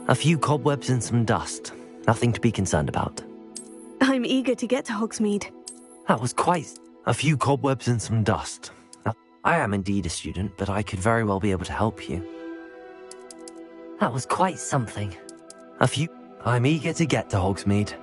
A few cobwebs and some dust. Nothing to be concerned about. I'm eager to get to Hogsmeade. That was quite a few cobwebs and some dust. I am indeed a student, but I could very well be able to help you. That was quite something. I'm eager to get to Hogsmeade.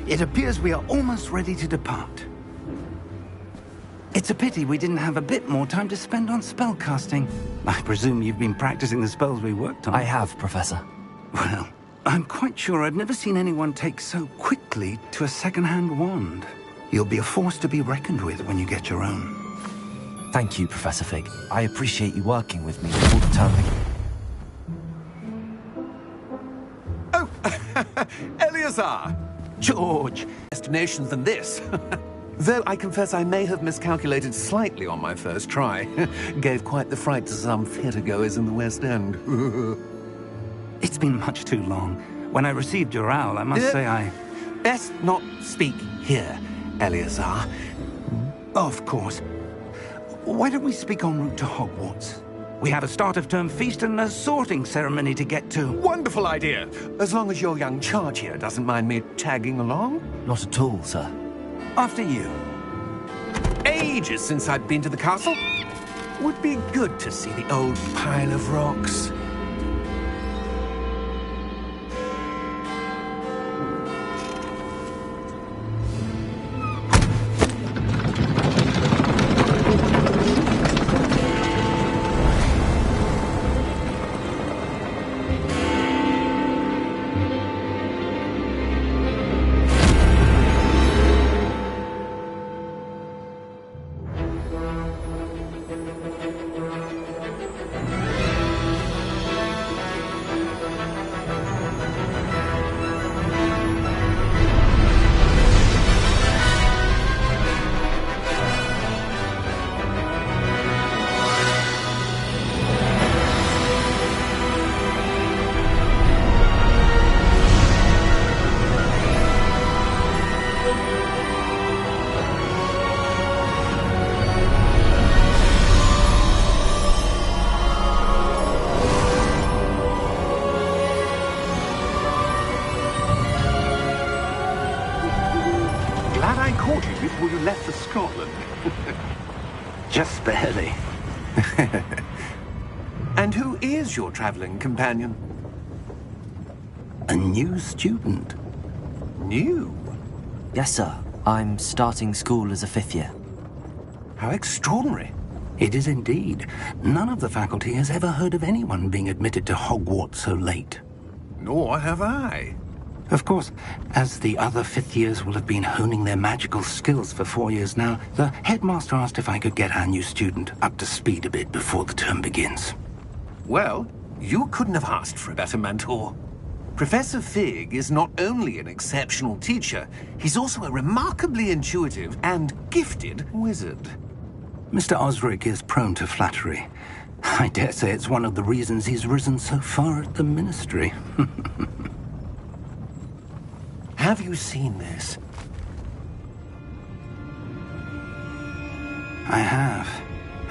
It appears we are almost ready to depart. It's a pity we didn't have a bit more time to spend on spellcasting. I presume you've been practicing the spells we worked on. I have, Professor. Well, I'm quite sure I've never seen anyone take so quickly to a second-hand wand. You'll be a force to be reckoned with when you get your own. Thank you, Professor Fig. I appreciate you working with me all the time. Oh, Eleazar! George! Destinations than this. Though I confess I may have miscalculated slightly on my first try. Gave quite the fright to some theatre-goers in the West End. It's been much too long. When I received your owl, I must say I... Best not speak here, Eleazar. Of course. Why don't we speak en route to Hogwarts? We have a start-of-term feast and a sorting ceremony to get to. Wonderful idea! As long as your young charge here doesn't mind me tagging along. Not at all, sir. After you. Ages since I've been to the castle. Would be good to see the old pile of rocks. Before you left for Scotland. Just barely. And who is your traveling companion? A new student. New? Yes, sir. I'm starting school as a 5th year. How extraordinary. It is indeed. None of the faculty has ever heard of anyone being admitted to Hogwarts so late. Nor have I. Of course, as the other fifth years will have been honing their magical skills for 4 years now, the headmaster asked if I could get our new student up to speed a bit before the term begins. Well, you couldn't have asked for a better mentor. Professor Fig is not only an exceptional teacher, he's also a remarkably intuitive and gifted wizard. Mr. Osric is prone to flattery. I dare say it's one of the reasons he's risen so far at the Ministry. Have you seen this? I have.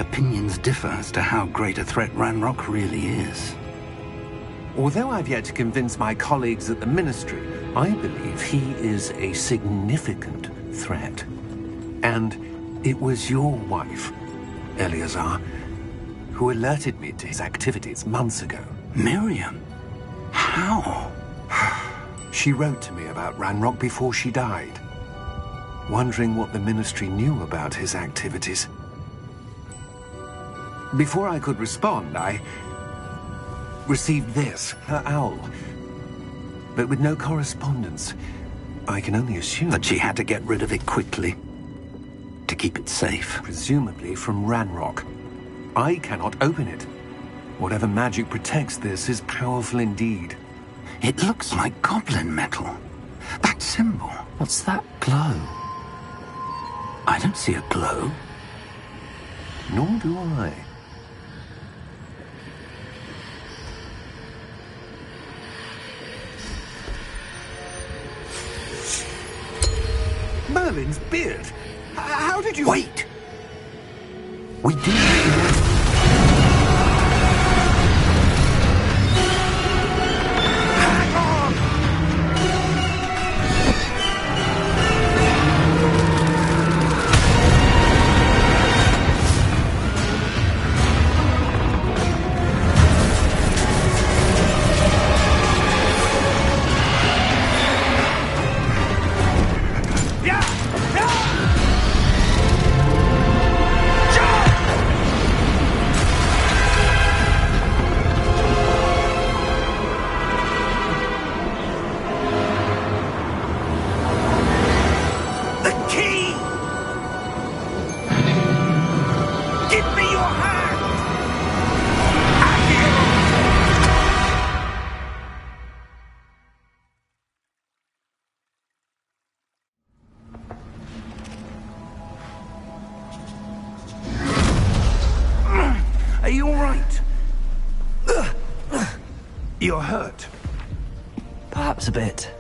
Opinions differ as to how great a threat Ranrock really is. Although I've yet to convince my colleagues at the Ministry, I believe he is a significant threat. And it was your wife, Eleazar, who alerted me to his activities months ago. Miriam? How? She wrote to me about Ranrock before she died, wondering what the Ministry knew about his activities. Before I could respond, I received this, her owl. But with no correspondence, I can only assume that she had to get rid of it quickly, to keep it safe. Presumably from Ranrock. I cannot open it. Whatever magic protects this is powerful indeed. It looks like goblin metal. That symbol. What's that glow? I don't see a glow. Nor do I. Merlin's beard. How did you... Wait! We do... Are you all right? You're hurt. Perhaps a bit.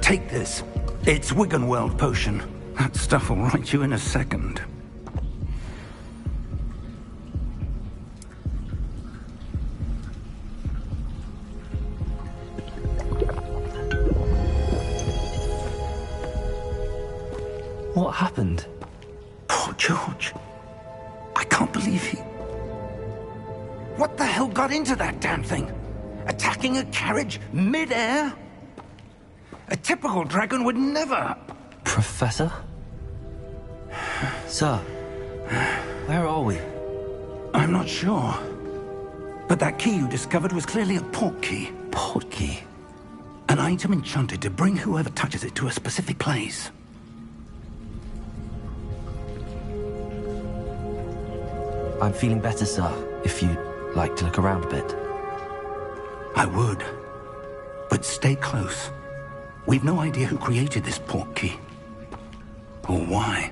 Take this. It's Wiggenweld potion. That stuff will right you in a second. What happened? Poor George. I can't believe he... What the hell got into that damn thing? Attacking a carriage mid-air? A typical dragon would never... Professor? Sir, where are we? I'm not sure. But that key you discovered was clearly a port key. Port key? An item enchanted to bring whoever touches it to a specific place. I'm feeling better, sir, if you'd like to look around a bit. I would. But stay close. We've no idea who created this port key. Or why.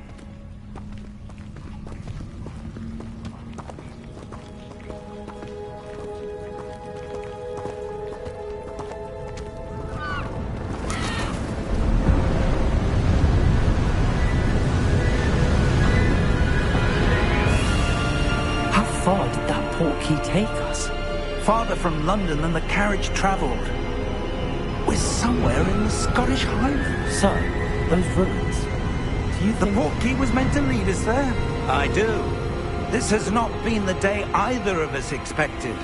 How far did that port key take us? Farther from London than the carriage travelled. We're somewhere in the Scottish Highlands. Sir, those ruins. Do you The think... port key was meant to lead us there? I do. This has not been the day either of us expected.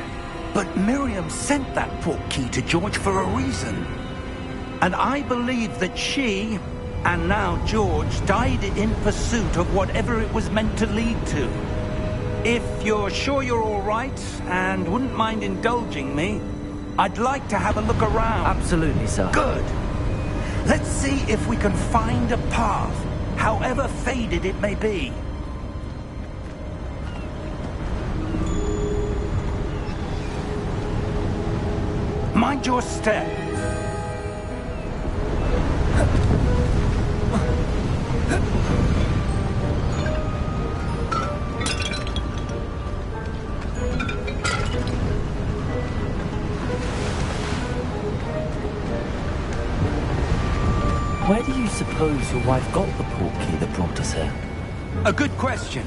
But Miriam sent that port key to George for a reason. And I believe that she And now George died in pursuit of whatever it was meant to lead to. If you're sure you're all right and wouldn't mind indulging me, I'd like to have a look around. Absolutely, sir. Good. Let's see if we can find a path, however faded it may be. Mind your step. Where do you suppose your wife got the portkey that brought us here? A good question.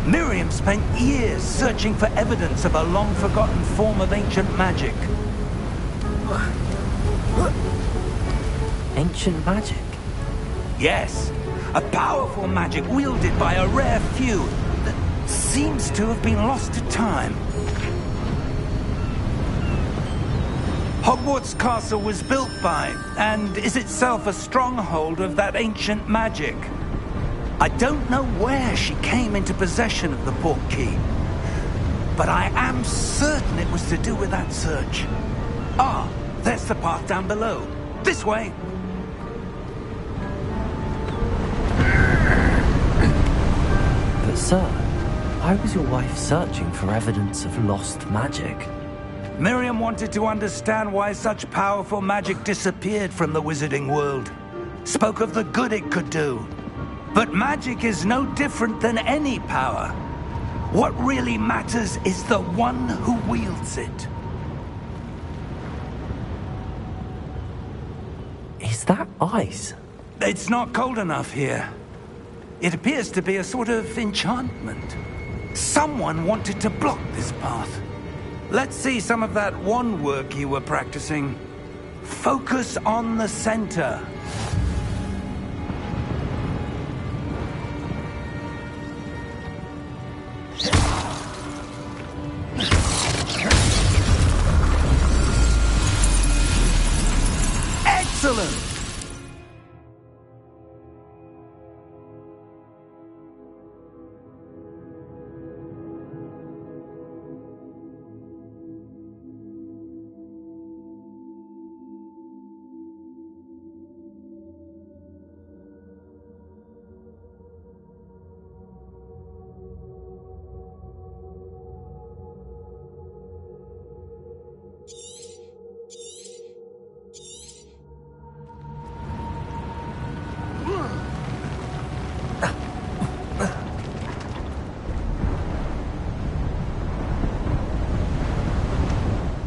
Miriam spent years searching for evidence of a long-forgotten form of ancient magic. Ancient magic? Yes, a powerful magic wielded by a rare few that seems to have been lost to time. Hogwarts Castle was built by, and is itself a stronghold of that ancient magic. I don't know where she came into possession of the portkey, but I am certain it was to do with that search. Ah, there's the path down below. This way. But sir, why was your wife searching for evidence of lost magic? Miriam wanted to understand why such powerful magic disappeared from the wizarding world. Spoke of the good it could do. But magic is no different than any power. What really matters is the one who wields it. Is that ice? It's not cold enough here. It appears to be a sort of enchantment. Someone wanted to block this path. Let's see some of that wand work you were practicing. Focus on the center. Excellent!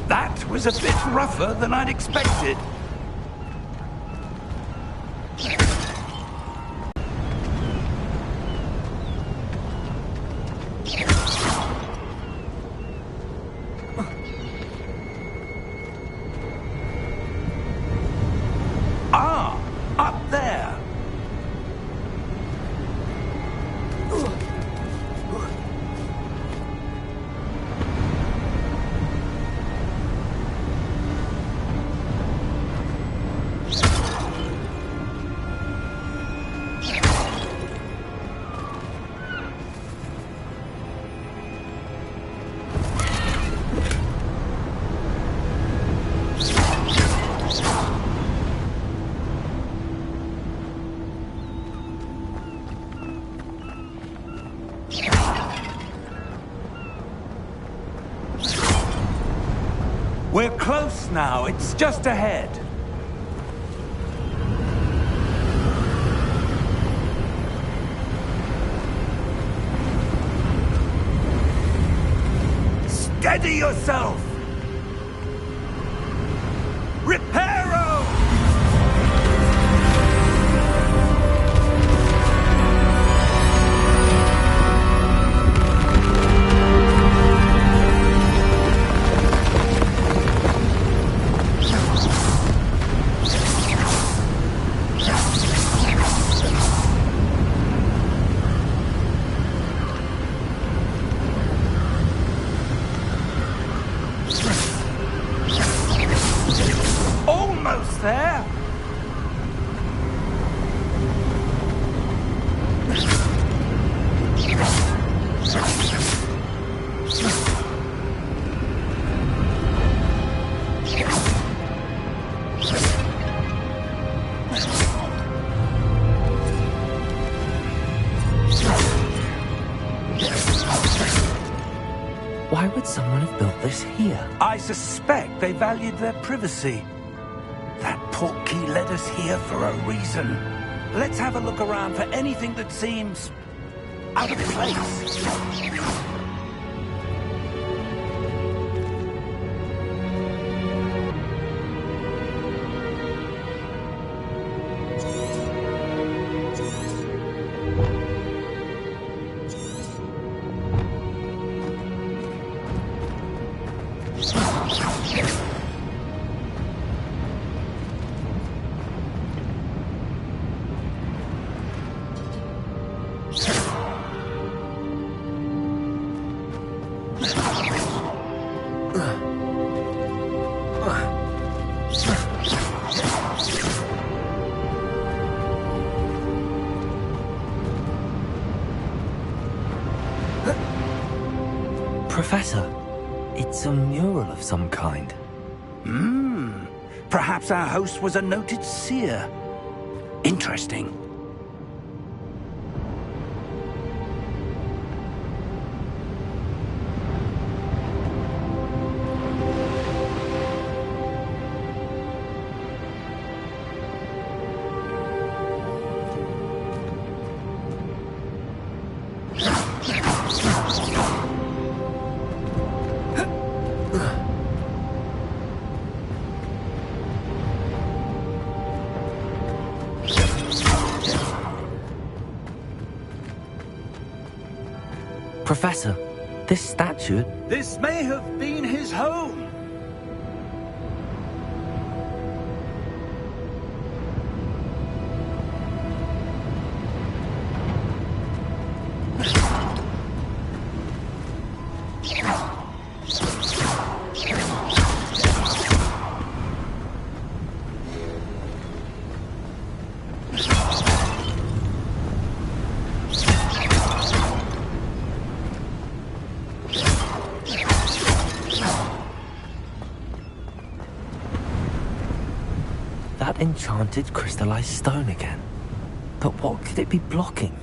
That was a bit rougher than I'd expected. Ah, up there. We're close now. It's just ahead. Steady yourself! Reparo! Why would someone have built this here? I suspect they valued their privacy. That portkey led us here for a reason. Let's have a look around for anything that seems out of place. Professor, it's a mural of some kind. Perhaps our host was a noted seer. Interesting. Professor, this statue... This may have been his home. That enchanted crystallized stone again. But what could it be blocking?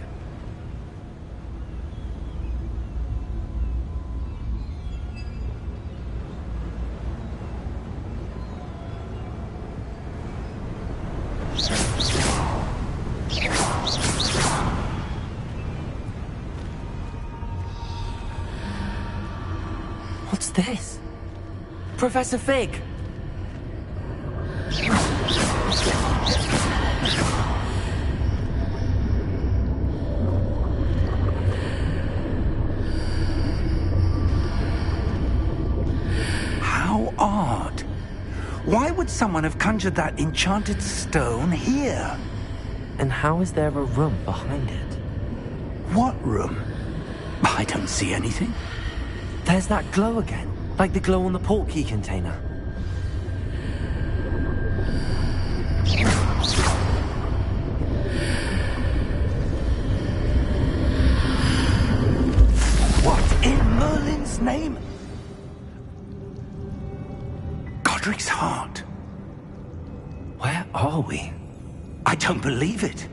What's this? Professor Fig! How odd. Why would someone have conjured that enchanted stone here? And how is there a room behind it? What room? I don't see anything. There's that glow again, like the glow on the portkey container. What in Merlin's name? Godric's heart. Where are we? I don't believe it.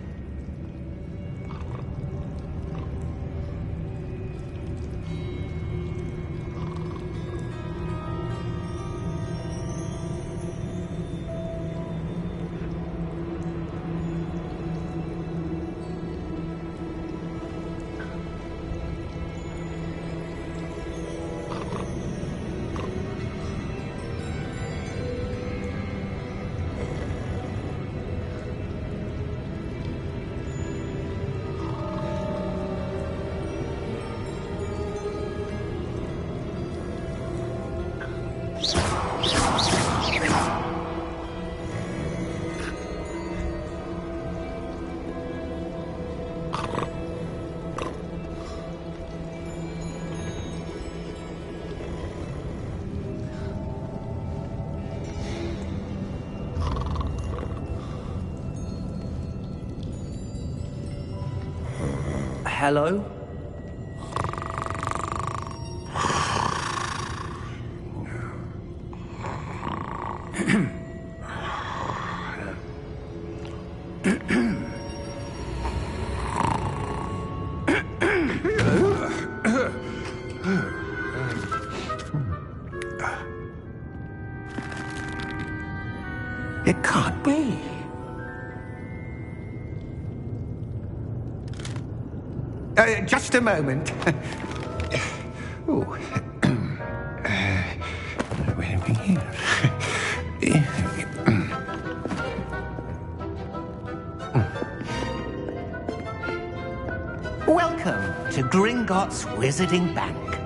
Hello? It can't be. Just a moment. Oh. Where are we here? Welcome to Gringotts Wizarding Bank.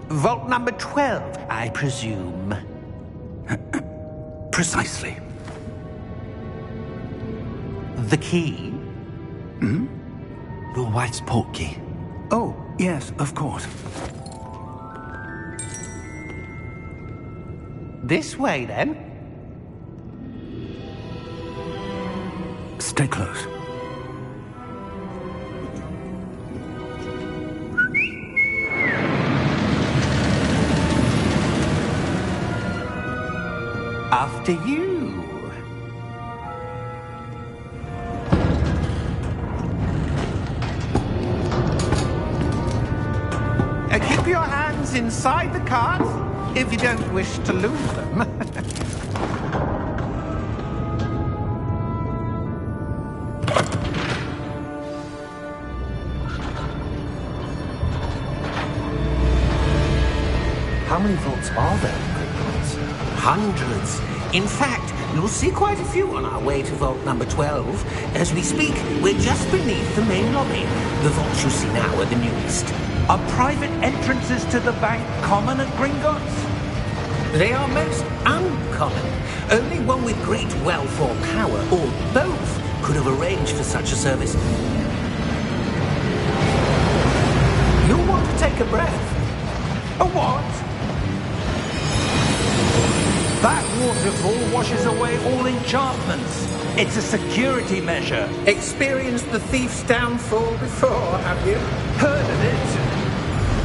Vault number 12, I presume. Precisely. The key? Your wife's portkey. Oh, yes, of course. This way, then. Stay close. After you. Keep your hands inside the cart if you don't wish to lose them. How many vaults are there in Gringotts? Hundreds. In fact, you'll see quite a few on our way to vault number 12. As we speak, we're just beneath the main lobby. The vaults you see now are the newest. Are private entrances to the bank common at Gringotts? They are most uncommon. Only one with great wealth or power, or both, could have arranged for such a service. You'll want to take a breath. A what? That waterfall washes away all enchantments. It's a security measure. Experienced the thief's downfall before, have you? Heard of it?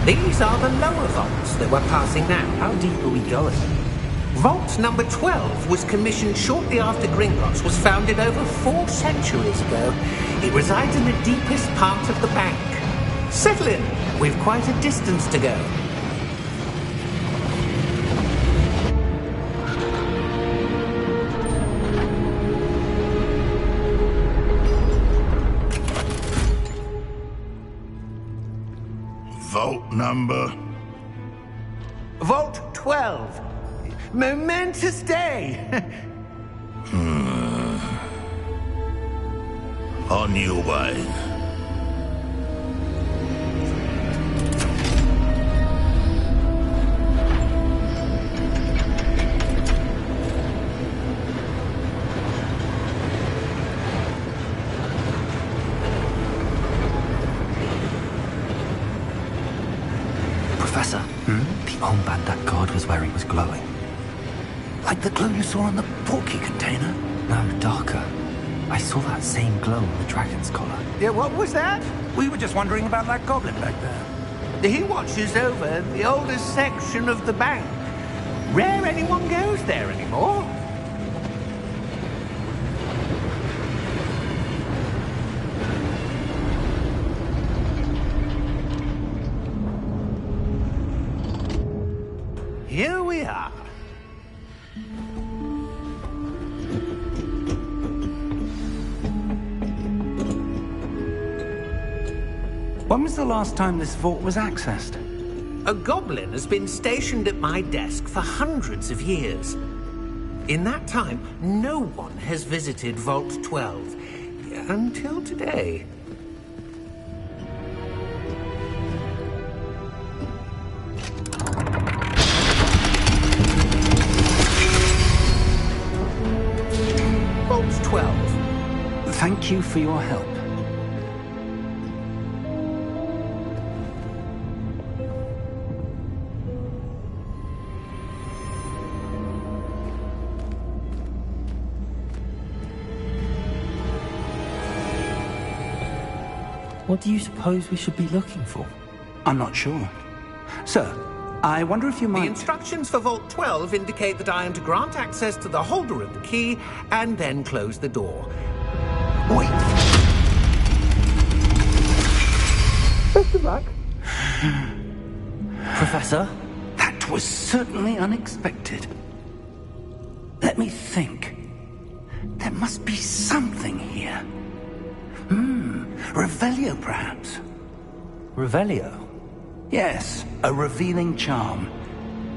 These are the lower vaults that we're passing now. How deep are we going? Vault number 12 was commissioned shortly after Gringotts was founded over 4 centuries ago. It resides in the deepest part of the bank. Settle in. We've quite a distance to go. Vault number? Vault 12. Momentous day. On your way. Professor, the armband that guard was wearing was glowing. Like the glow you saw on the portkey container? No, darker. I saw that same glow on the dragon's collar. Yeah, what was that? We were just wondering about that goblin back there. He watches over the oldest section of the bank. Rare anyone goes there anymore. Here we are. When was the last time this vault was accessed? A goblin has been stationed at my desk for hundreds of years. In that time, no one has visited Vault 12. Until today. Vault 12. Thank you for your help. What do you suppose we should be looking for? I'm not sure. Sir, I wonder if you The might... instructions for Vault 12 indicate that I am to grant access to the holder of the key and then close the door. Wait! Best of luck. Professor? That was certainly unexpected. Let me think. There must be something here. Revelio, perhaps? Revelio? Yes, a revealing charm.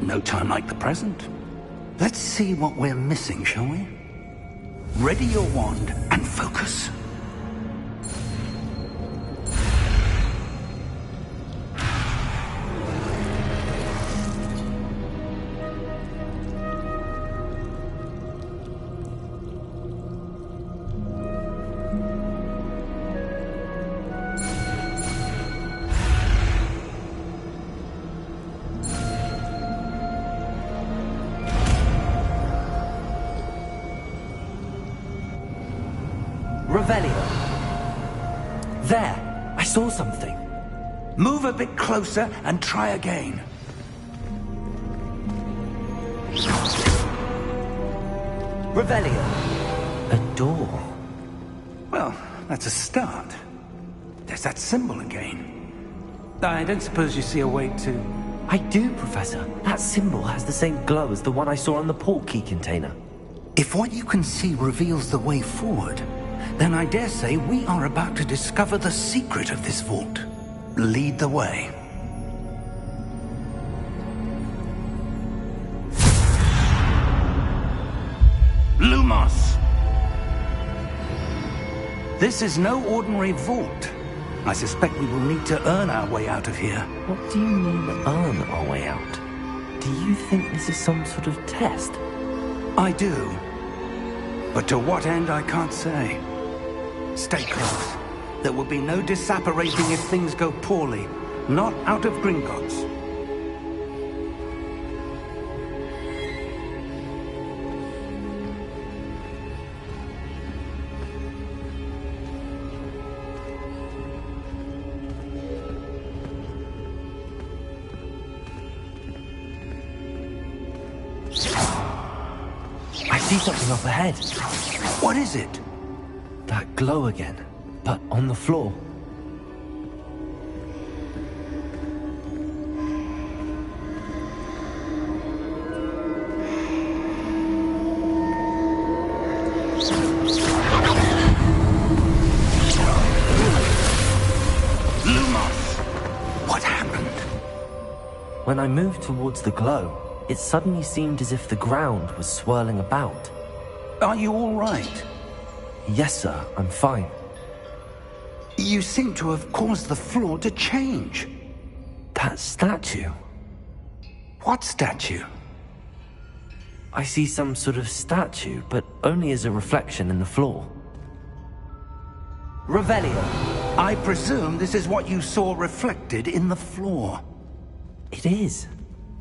No time like the present. Let's see what we're missing, shall we? Ready your wand and focus. Revelio. There, I saw something. Move a bit closer and try again. Revelio. A door. Well, that's a start. There's that symbol again. I don't suppose you see a way to... I do, Professor. That symbol has the same glow as the one I saw on the port key container. If what you can see reveals the way forward, then I dare say we are about to discover the secret of this vault. Lead the way. Lumos! This is no ordinary vault. I suspect we will need to earn our way out of here. What do you mean, earn our way out? Do you think this is some sort of test? I do. But to what end, I can't say. Stay close. There will be no disapparating if things go poorly. Not out of Gringotts. I see something up ahead. What is it? That glow again, but on the floor. Lumos! What happened? When I moved towards the glow, it suddenly seemed as if the ground was swirling about. Are you all right? Yes, sir, I'm fine. You seem to have caused the floor to change. That statue. What statue? I see some sort of statue, but only as a reflection in the floor. Revelio. I presume this is what you saw reflected in the floor. It is.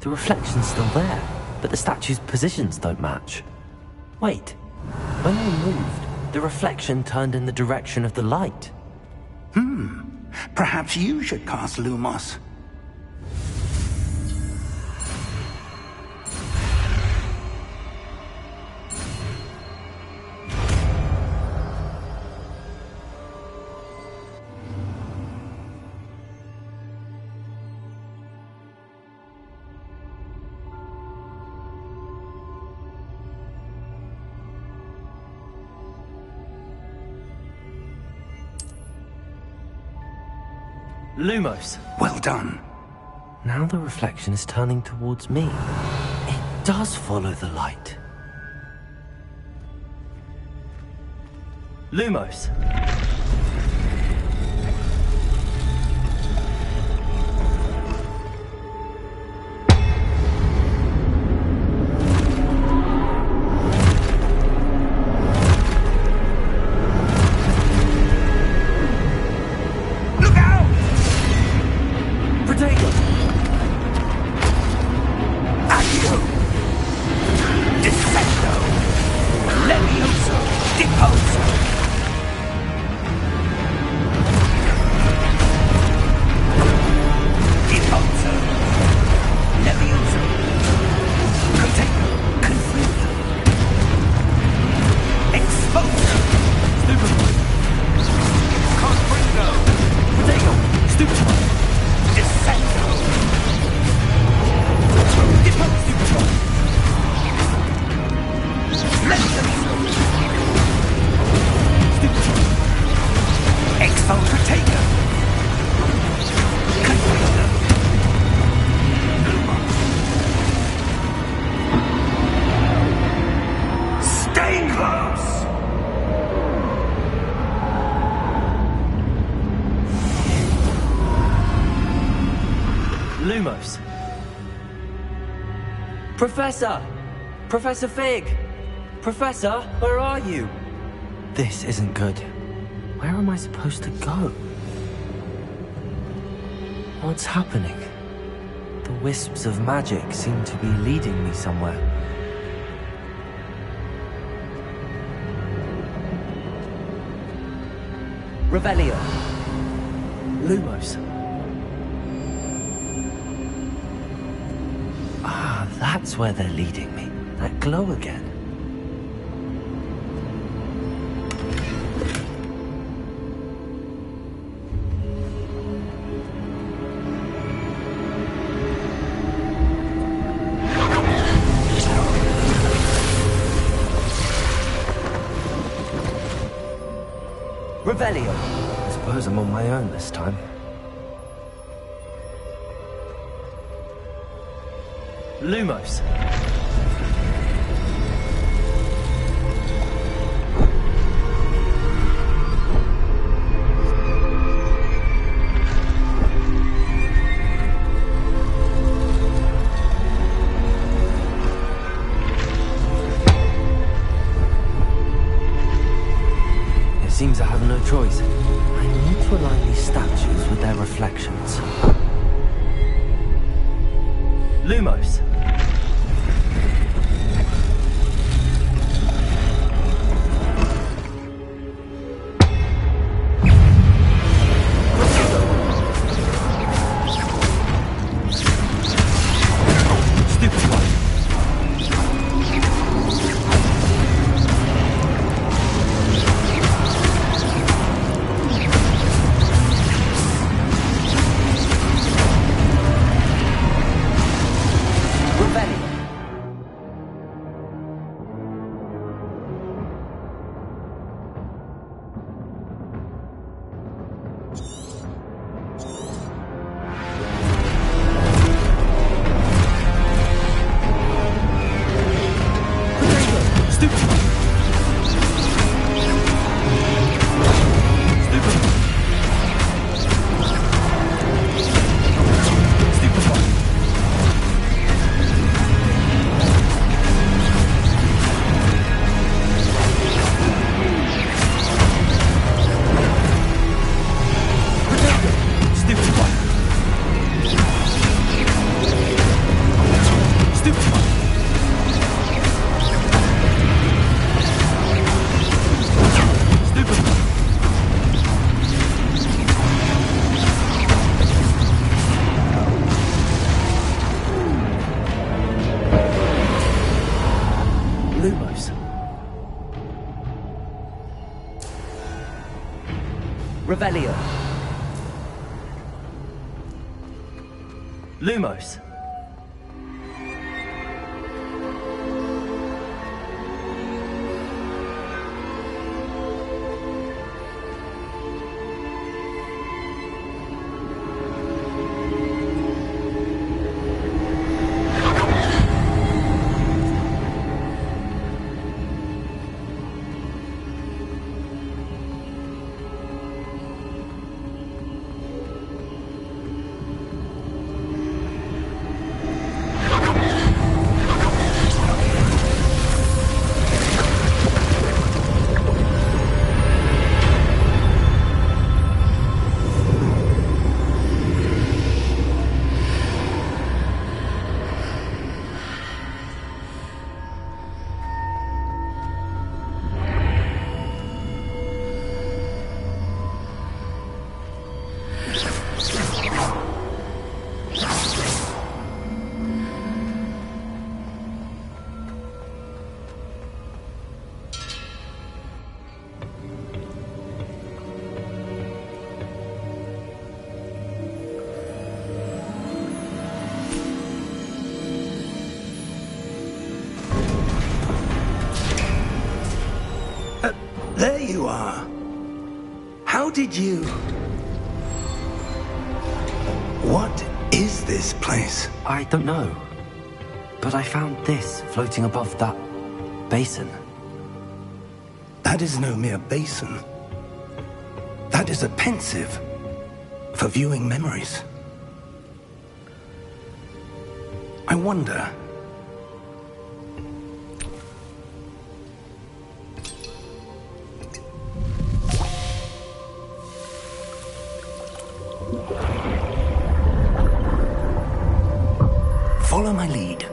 The reflection's still there, but the statue's positions don't match. Wait. When I moved, the reflection turned in the direction of the light. Perhaps you should cast Lumos. Lumos. Well done. Now the reflection is turning towards me. It does follow the light. Lumos. Lumos. Professor! Professor Fig! Professor, where are you? This isn't good. Where am I supposed to go? What's happening? The wisps of magic seem to be leading me somewhere. Revelio. Lumos. Ah, that's where they're leading me. That glow again. Revelio. I suppose I'm on my own this time. Lumos. It seems I have no choice. I need to align these statues with their reflections. Lumos. Revelio. Lumos. There you are. How did you... What is this place? I don't know. But I found this floating above that basin. That is no mere basin. That is a pensive for viewing memories. I wonder... Follow my lead.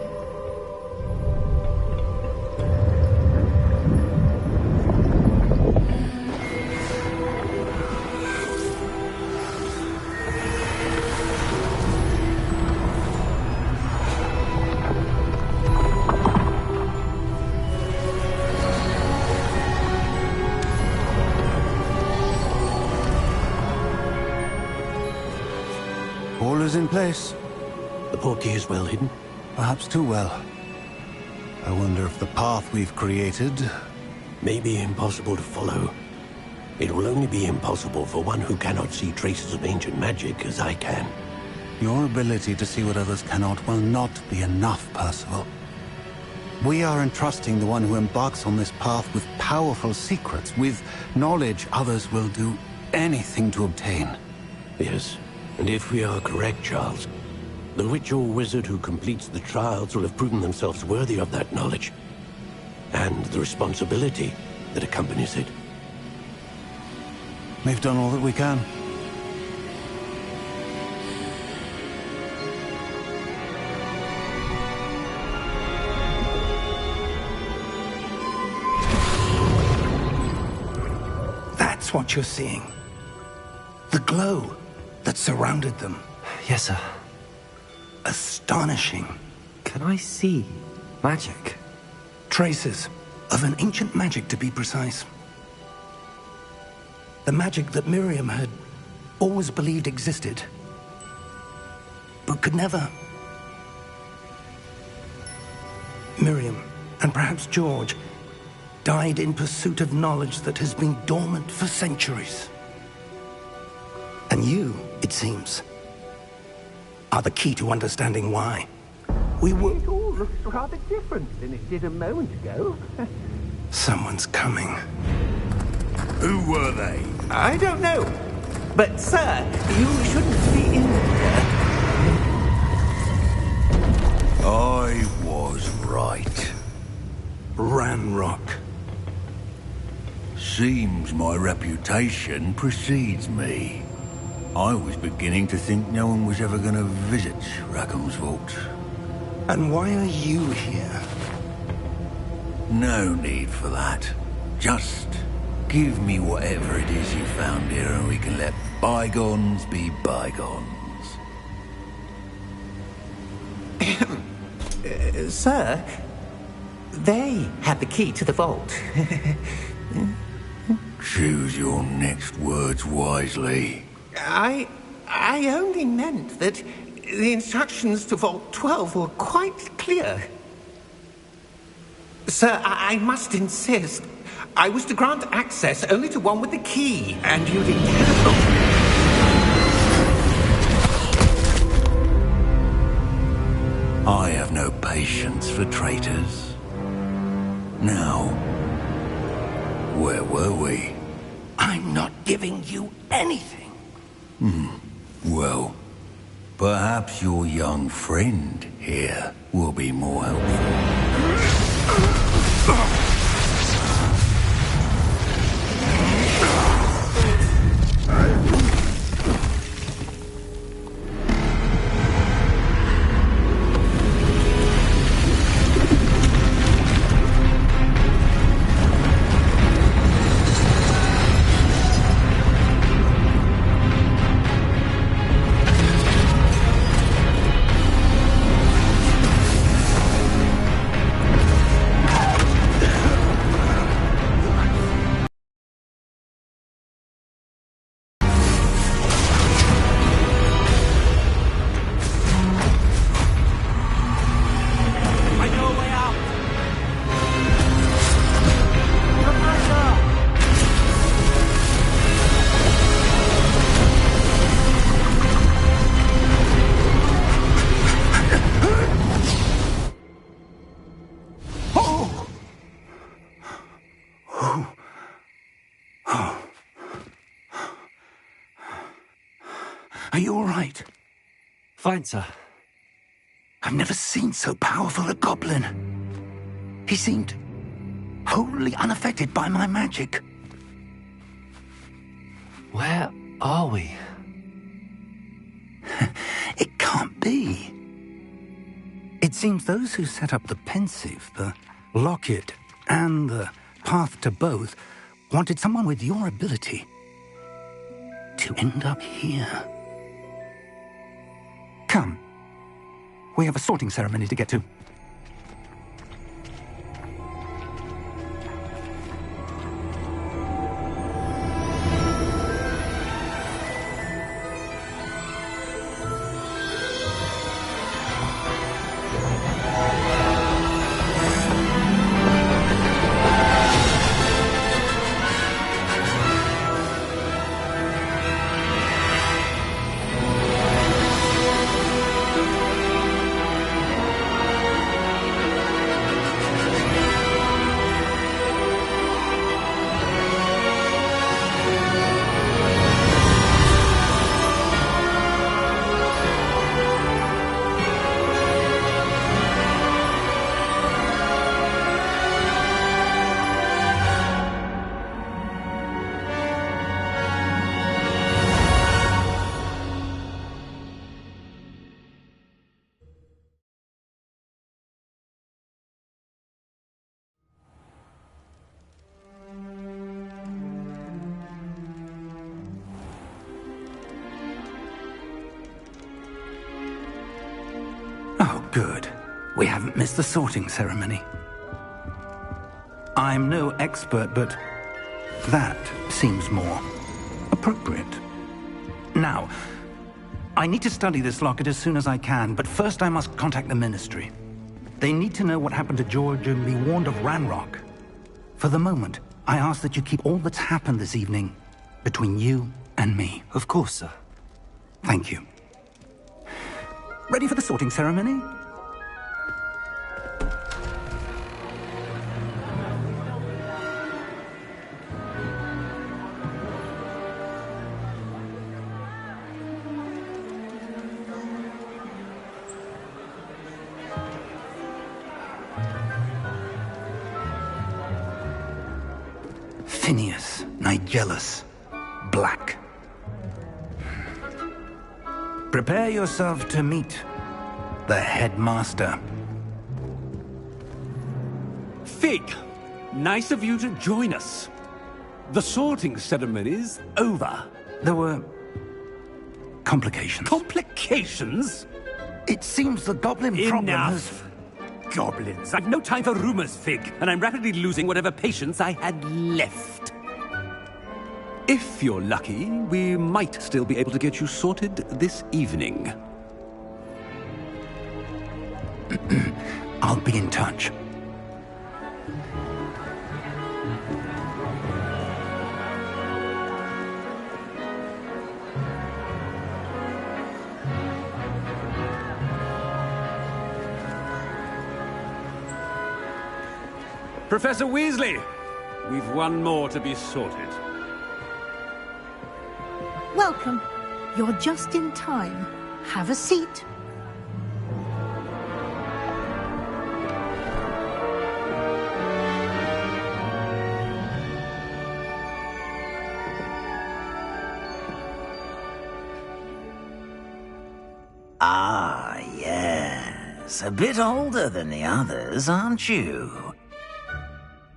All is in place. The portkey is well hidden. Perhaps too well. I wonder if the path we've created... May be impossible to follow. It will only be impossible for one who cannot see traces of ancient magic as I can. Your ability to see what others cannot will not be enough, Percival. We are entrusting the one who embarks on this path with powerful secrets, with knowledge others will do anything to obtain. Yes, and if we are correct, Charles, the witch or wizard who completes the trials will have proven themselves worthy of that knowledge, and the responsibility that accompanies it. We've done all that we can. That's what you're seeing. The glow that surrounded them. Yes, sir. Astonishing. Can I see magic? Traces of an ancient magic, to be precise. The magic that Miriam had always believed existed, but could never. Miriam, and perhaps George, died in pursuit of knowledge that has been dormant for centuries. And you, it seems, are the key to understanding why. We were... It all looks rather different than it did a moment ago. Someone's coming. Who were they? I don't know. But, sir, you shouldn't be in here. I was right. Ranrock. Seems my reputation precedes me. I was beginning to think no one was ever going to visit Rackham's vault. And why are you here? No need for that. Just give me whatever it is you found here and we can let bygones be bygones. Sir, they had the key to the vault. Choose your next words wisely. I only meant that the instructions to Vault 12 were quite clear. Sir, I must insist. I was to grant access only to one with the key, and you didn't have... I have no patience for traitors. Now, where were we? I'm not giving you anything. Well, perhaps your young friend here will be more helpful. Are you all right? Fine, sir. I've never seen so powerful a goblin. He seemed wholly unaffected by my magic. Where are we? It can't be. It seems those who set up the pensive, the locket, and the path to both wanted someone with your ability to end up here. Come. We have a sorting ceremony to get to. Oh, good. We haven't missed the sorting ceremony. I'm no expert, but that seems more appropriate. Now, I need to study this locket as soon as I can, but first I must contact the Ministry. They need to know what happened to George and be warned of Ranrock. For the moment, I ask that you keep all that's happened this evening between you and me. Of course, sir. Thank you. Ready for the sorting ceremony? Phineas, Nigellus, Black. Prepare yourself to meet the headmaster. Fig, nice of you to join us. The sorting ceremony's over. There were complications. Complications? It seems the goblin problem has... Enough! Goblins. I've no time for rumors, Fig, and I'm rapidly losing whatever patience I had left. If you're lucky, we might still be able to get you sorted this evening. I'll be in touch. Professor Weasley, we've one more to be sorted. Welcome. You're just in time. Have a seat. Ah, yes. A bit older than the others, aren't you?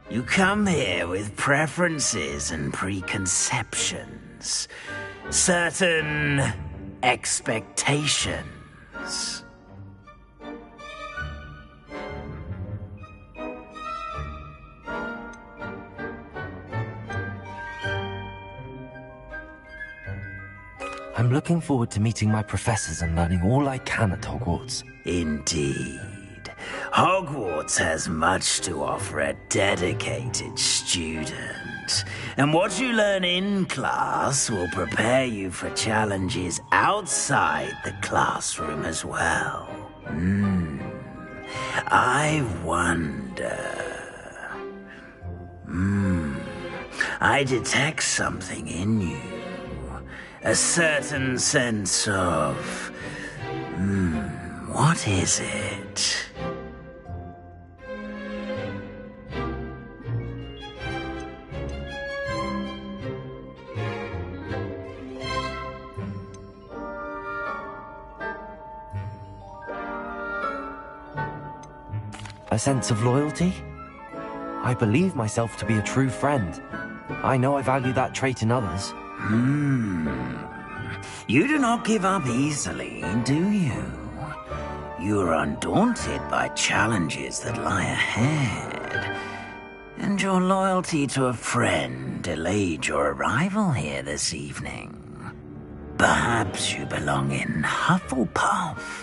You come here with preferences and preconceptions. Certain expectations. I'm looking forward to meeting my professors and learning all I can at Hogwarts. Indeed. Hogwarts has much to offer a dedicated student. And what you learn in class will prepare you for challenges outside the classroom as well. I wonder... I detect something in you. A certain sense of... What is it? A sense of loyalty? I believe myself to be a true friend. I know I value that trait in others. You do not give up easily, do you? You are undaunted by challenges that lie ahead. And your loyalty to a friend delayed your arrival here this evening. Perhaps you belong in Hufflepuff.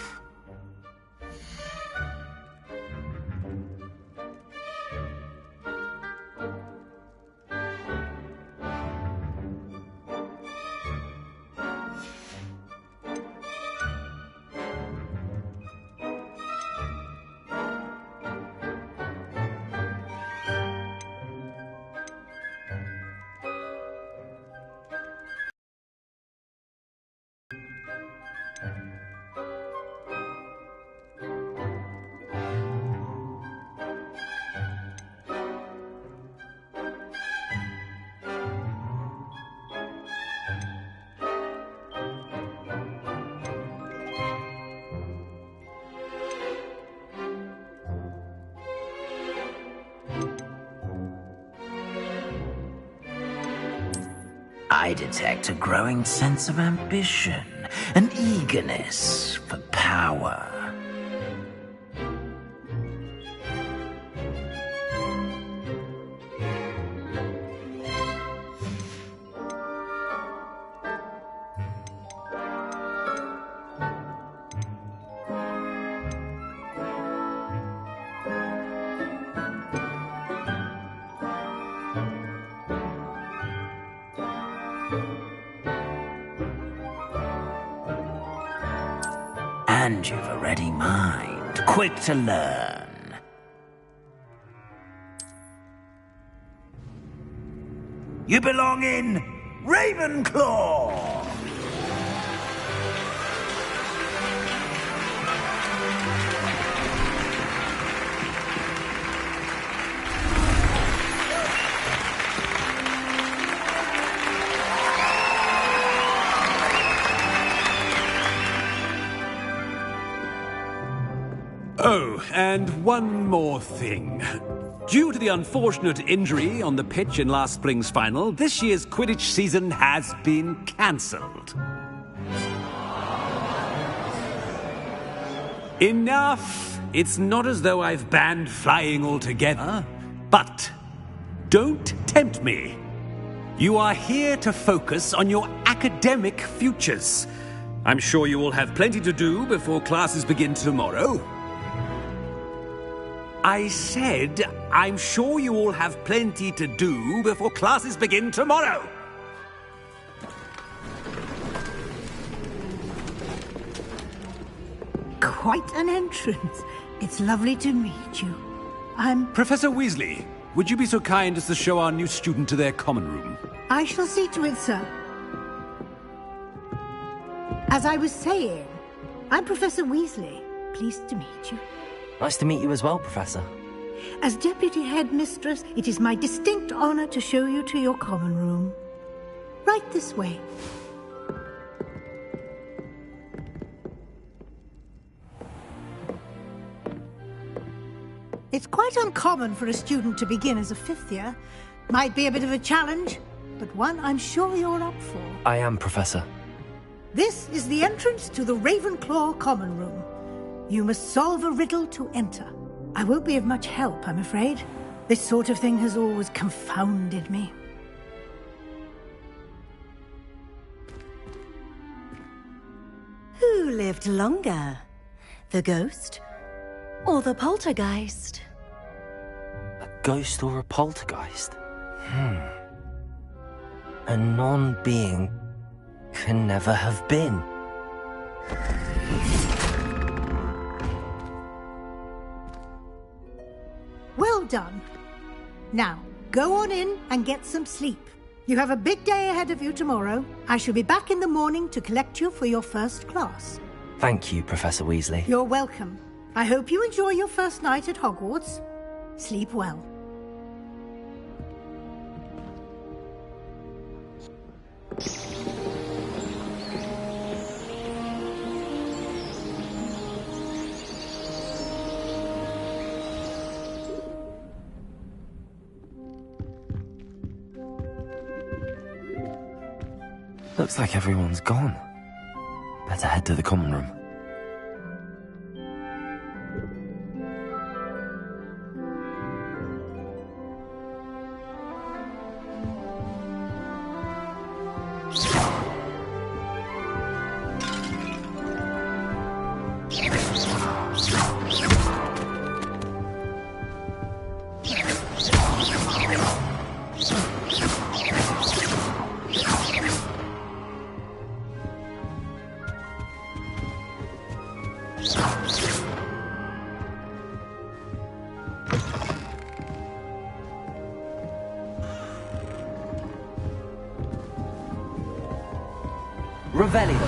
I detect a growing sense of ambition, an eagerness for power. And you've a ready mind, quick to learn. You belong in Ravenclaw! Oh, and one more thing. Due to the unfortunate injury on the pitch in last spring's final, this year's Quidditch season has been cancelled. Enough! It's not as though I've banned flying altogether, but don't tempt me. You are here to focus on your academic futures. I'm sure you will have plenty to do before classes begin tomorrow. I said, I'm sure you all have plenty to do before classes begin tomorrow. Quite an entrance. It's lovely to meet you. I'm... Professor Weasley, would you be so kind as to show our new student to their common room? I shall see to it, sir. As I was saying, I'm Professor Weasley. Pleased to meet you. Nice to meet you as well, Professor. As Deputy Headmistress, it is my distinct honor to show you to your common room. Right this way. It's quite uncommon for a student to begin as a fifth year. Might be a bit of a challenge, but one I'm sure you're up for. I am, Professor. This is the entrance to the Ravenclaw common room. You must solve a riddle to enter. I won't be of much help, I'm afraid. This sort of thing has always confounded me. Who lived longer? The ghost or the poltergeist? A ghost or a poltergeist? A non-being can never have been. Well done. Now, go on in and get some sleep. You have a big day ahead of you tomorrow. I shall be back in the morning to collect you for your first class. Thank you, Professor Weasley. You're welcome. I hope you enjoy your first night at Hogwarts. Sleep well. Looks like everyone's gone. Better head to the common room. Revelio.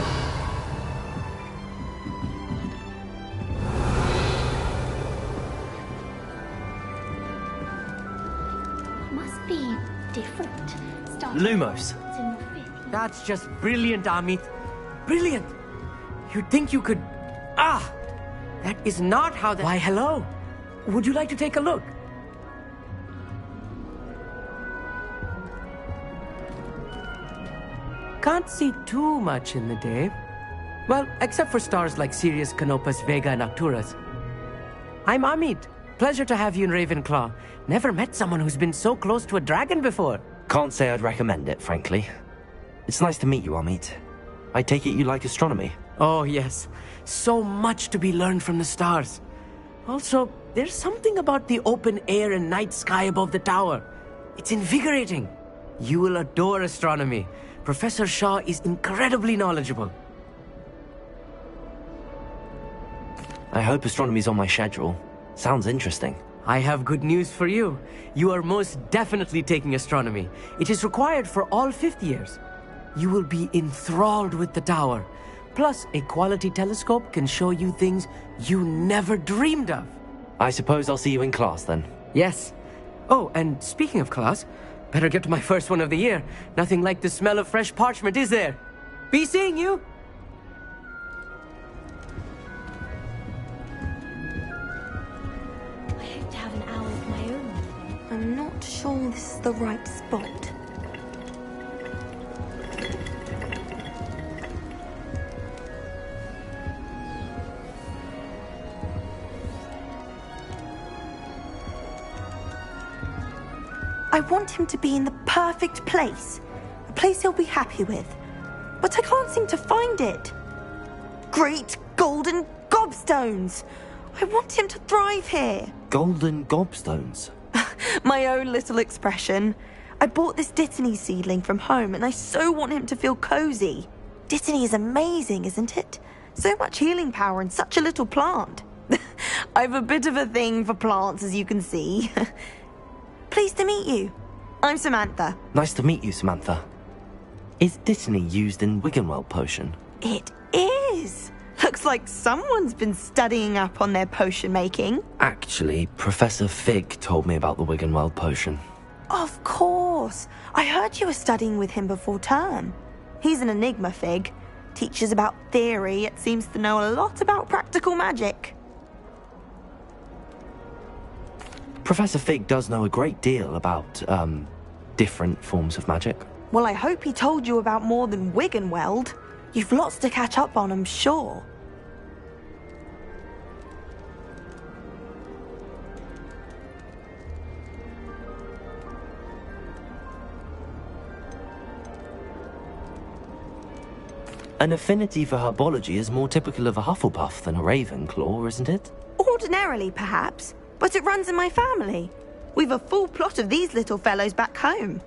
Must be different. Lumos. That's just brilliant, Amit. Brilliant. You'd think you could... Ah! That is not how that... Why, hello. Would you like to take a look? Can't see too much in the day. Well, except for stars like Sirius, Canopus, Vega, and Arcturus. I'm Amit. Pleasure to have you in Ravenclaw. Never met someone who's been so close to a dragon before. Can't say I'd recommend it, frankly. It's nice to meet you, Amit. I take it you like astronomy? Oh, yes. So much to be learned from the stars. Also, there's something about the open air and night sky above the tower. It's invigorating. You will adore astronomy. Professor Shaw is incredibly knowledgeable. I hope astronomy's on my schedule. Sounds interesting. I have good news for you. You are most definitely taking astronomy. It is required for all fifth years. You will be enthralled with the tower. Plus, a quality telescope can show you things you never dreamed of. I suppose I'll see you in class then. Yes. Oh, and speaking of class, better get to my first one of the year. Nothing like the smell of fresh parchment, is there? Be seeing you! I hope to have an hour of my own. I'm not sure this is the right spot. I want him to be in the perfect place. A place he'll be happy with. But I can't seem to find it. Great golden gobstones! I want him to thrive here. Golden gobstones? My own little expression. I bought this Dittany seedling from home and I so want him to feel cozy. Dittany is amazing, isn't it? So much healing power in such a little plant. I've a bit of a thing for plants, as you can see. Pleased to meet you. I'm Samantha. Nice to meet you, Samantha. Is Dittany used in Wiggenweld potion? It is. Looks like someone's been studying up on their potion making. Actually, Professor Fig told me about the Wiggenweld potion. Of course. I heard you were studying with him before term. He's an enigma, Fig. Teaches about theory, yet seems to know a lot about practical magic. Professor Fig does know a great deal about, different forms of magic. Well, I hope he told you about more than Wiggenweld. You've lots to catch up on, I'm sure. An affinity for herbology is more typical of a Hufflepuff than a Ravenclaw, isn't it? Ordinarily, perhaps. But it runs in my family. We've a full plot of these little fellows back home.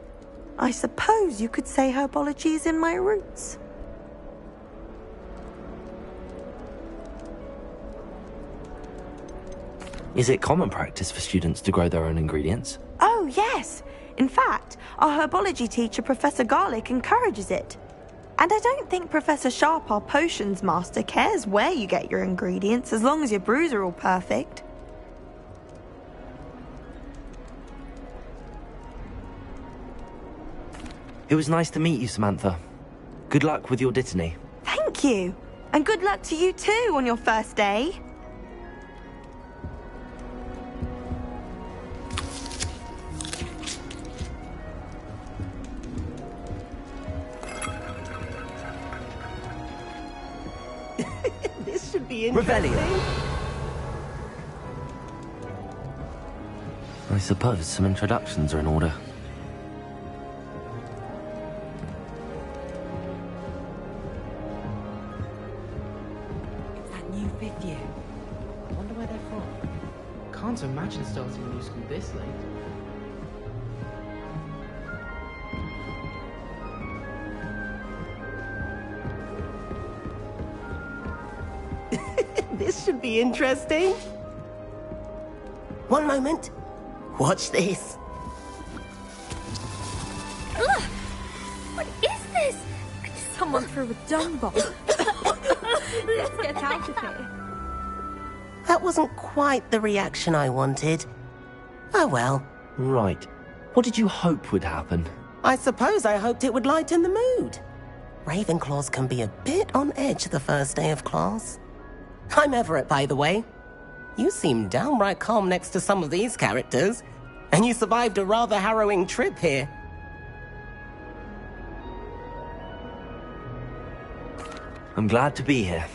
I suppose you could say herbology is in my roots. Is it common practice for students to grow their own ingredients? Oh, yes. In fact, our herbology teacher, Professor Garlick, encourages it. And I don't think Professor Sharp, our potions master, cares where you get your ingredients as long as your brews are all perfect. It was nice to meet you, Samantha. Good luck with your dittany. Thank you. And good luck to you too on your first day. This should be interesting. Revelio. I suppose some introductions are in order. It's that new fifth year. I wonder where they're from. Can't imagine starting a new school this late. This should be interesting. One moment. Watch this. Ugh! What is this? Someone threw a dung bomb. Let's get out of here. That wasn't quite the reaction I wanted. Oh well. Right. What did you hope would happen? I suppose I hoped it would lighten the mood. Ravenclaws can be a bit on edge the first day of class. I'm Everett, by the way. You seem downright calm next to some of these characters, and you survived a rather harrowing trip here. I'm glad to be here.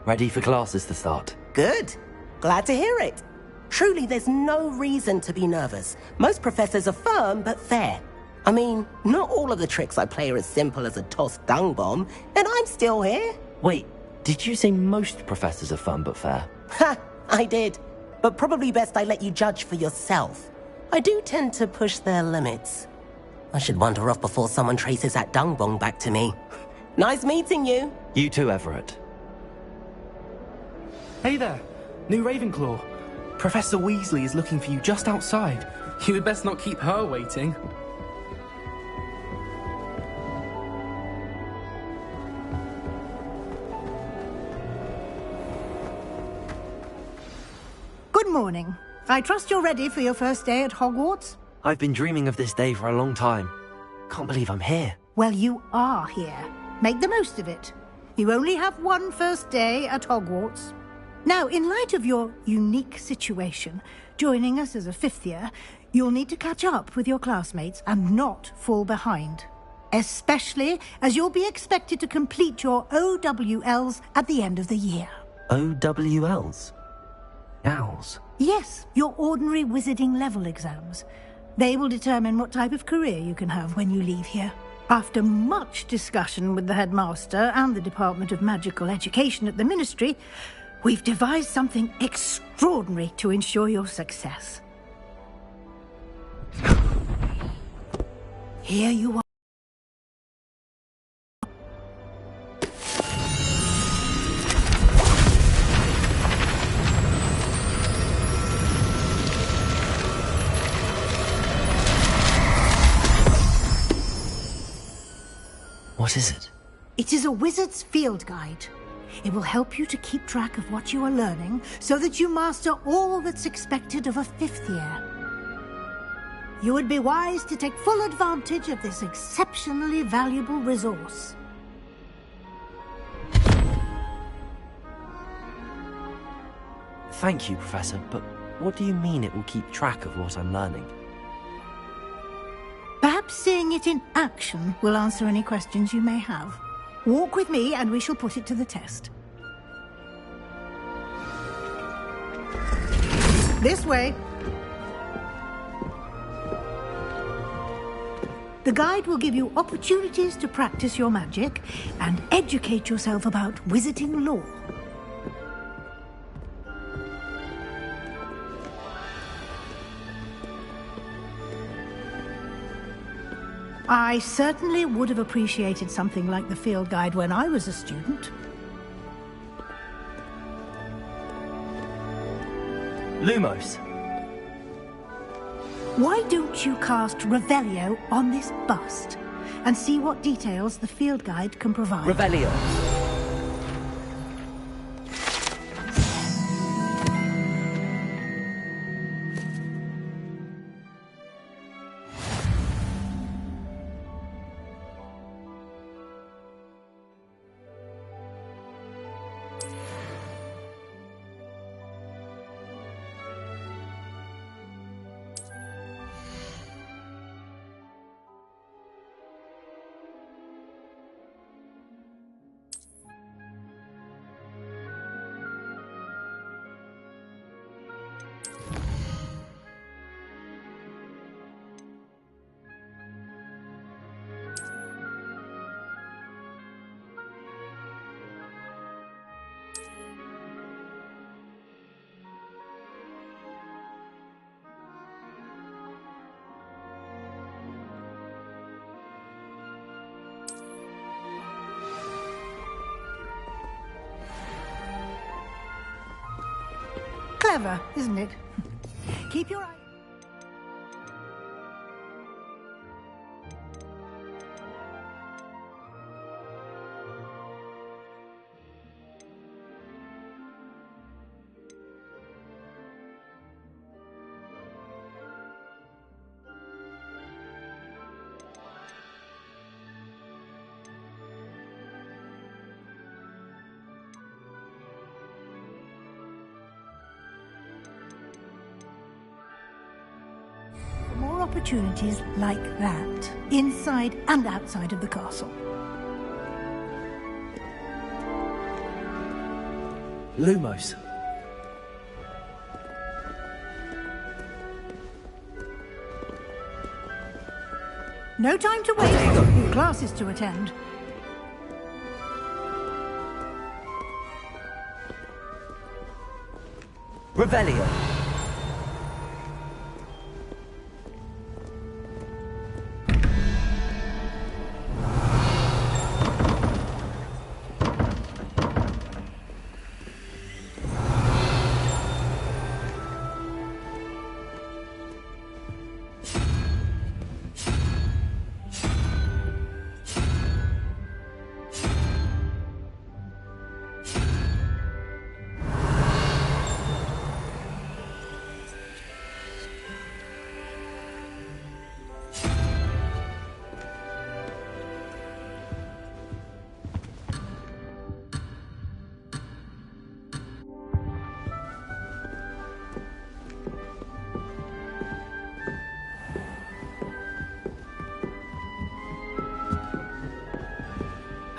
Ready for classes to start. Good. Glad to hear it. Truly, there's no reason to be nervous. Most professors are firm but fair. I mean, not all of the tricks I play are as simple as a tossed dung bomb, and I'm still here. Wait, did you say most professors are fun but fair? Ha! I did. But probably best I let you judge for yourself. I do tend to push their limits. I should wander off before someone traces that dung bomb back to me. Nice meeting you. You too, Everett. Hey there, new Ravenclaw. Professor Weasley is looking for you just outside. You had best not keep her waiting. Good morning. I trust you're ready for your first day at Hogwarts? I've been dreaming of this day for a long time. Can't believe I'm here. Well, you are here. Make the most of it. You only have one first day at Hogwarts. Now, in light of your unique situation, joining us as a fifth year, you'll need to catch up with your classmates and not fall behind. Especially as you'll be expected to complete your OWLs at the end of the year. OWLs? Owls? Yes, your ordinary wizarding level exams. They will determine what type of career you can have when you leave here. After much discussion with the headmaster and the Department of Magical Education at the Ministry, we've devised something extraordinary to ensure your success. Here you are. What is it? It is a wizard's field guide. It will help you to keep track of what you are learning so that you master all that's expected of a fifth year. You would be wise to take full advantage of this exceptionally valuable resource. Thank you, Professor, but what do you mean it will keep track of what I'm learning? Perhaps seeing it in action will answer any questions you may have. Walk with me and we shall put it to the test. This way. The guide will give you opportunities to practice your magic and educate yourself about wizarding lore. I certainly would have appreciated something like the field guide when I was a student. Lumos. Why don't you cast Revelio on this bust? and see what details the field guide can provide. Revelio. Clever, isn't it? Keep your eye... more opportunities like that, inside and outside of the castle. Lumos. No time to wait. Your classes to attend. Revelio.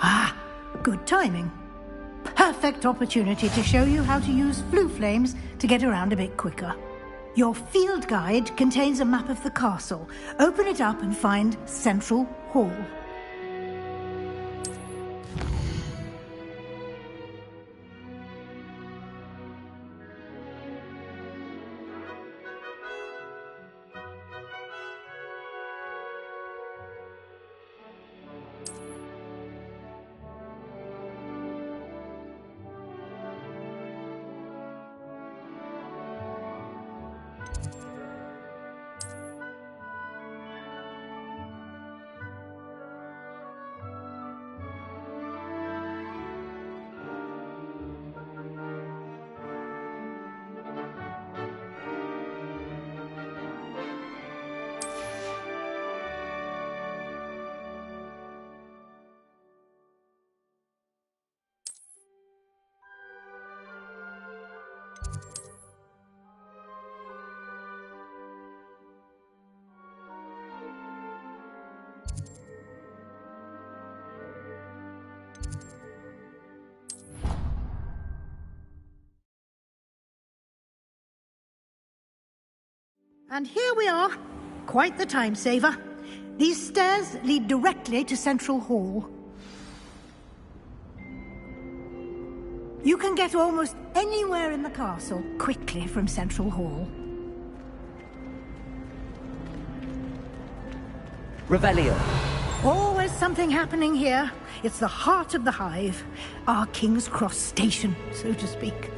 Ah, good timing. Perfect opportunity to show you how to use flue flames to get around a bit quicker. Your field guide contains a map of the castle. Open it up and find Central Hall. And here we are. Quite the time saver. These stairs lead directly to Central Hall. You can get almost anywhere in the castle quickly from Central Hall. Revelio. Always something happening here. It's the heart of the hive. Our King's Cross station, so to speak.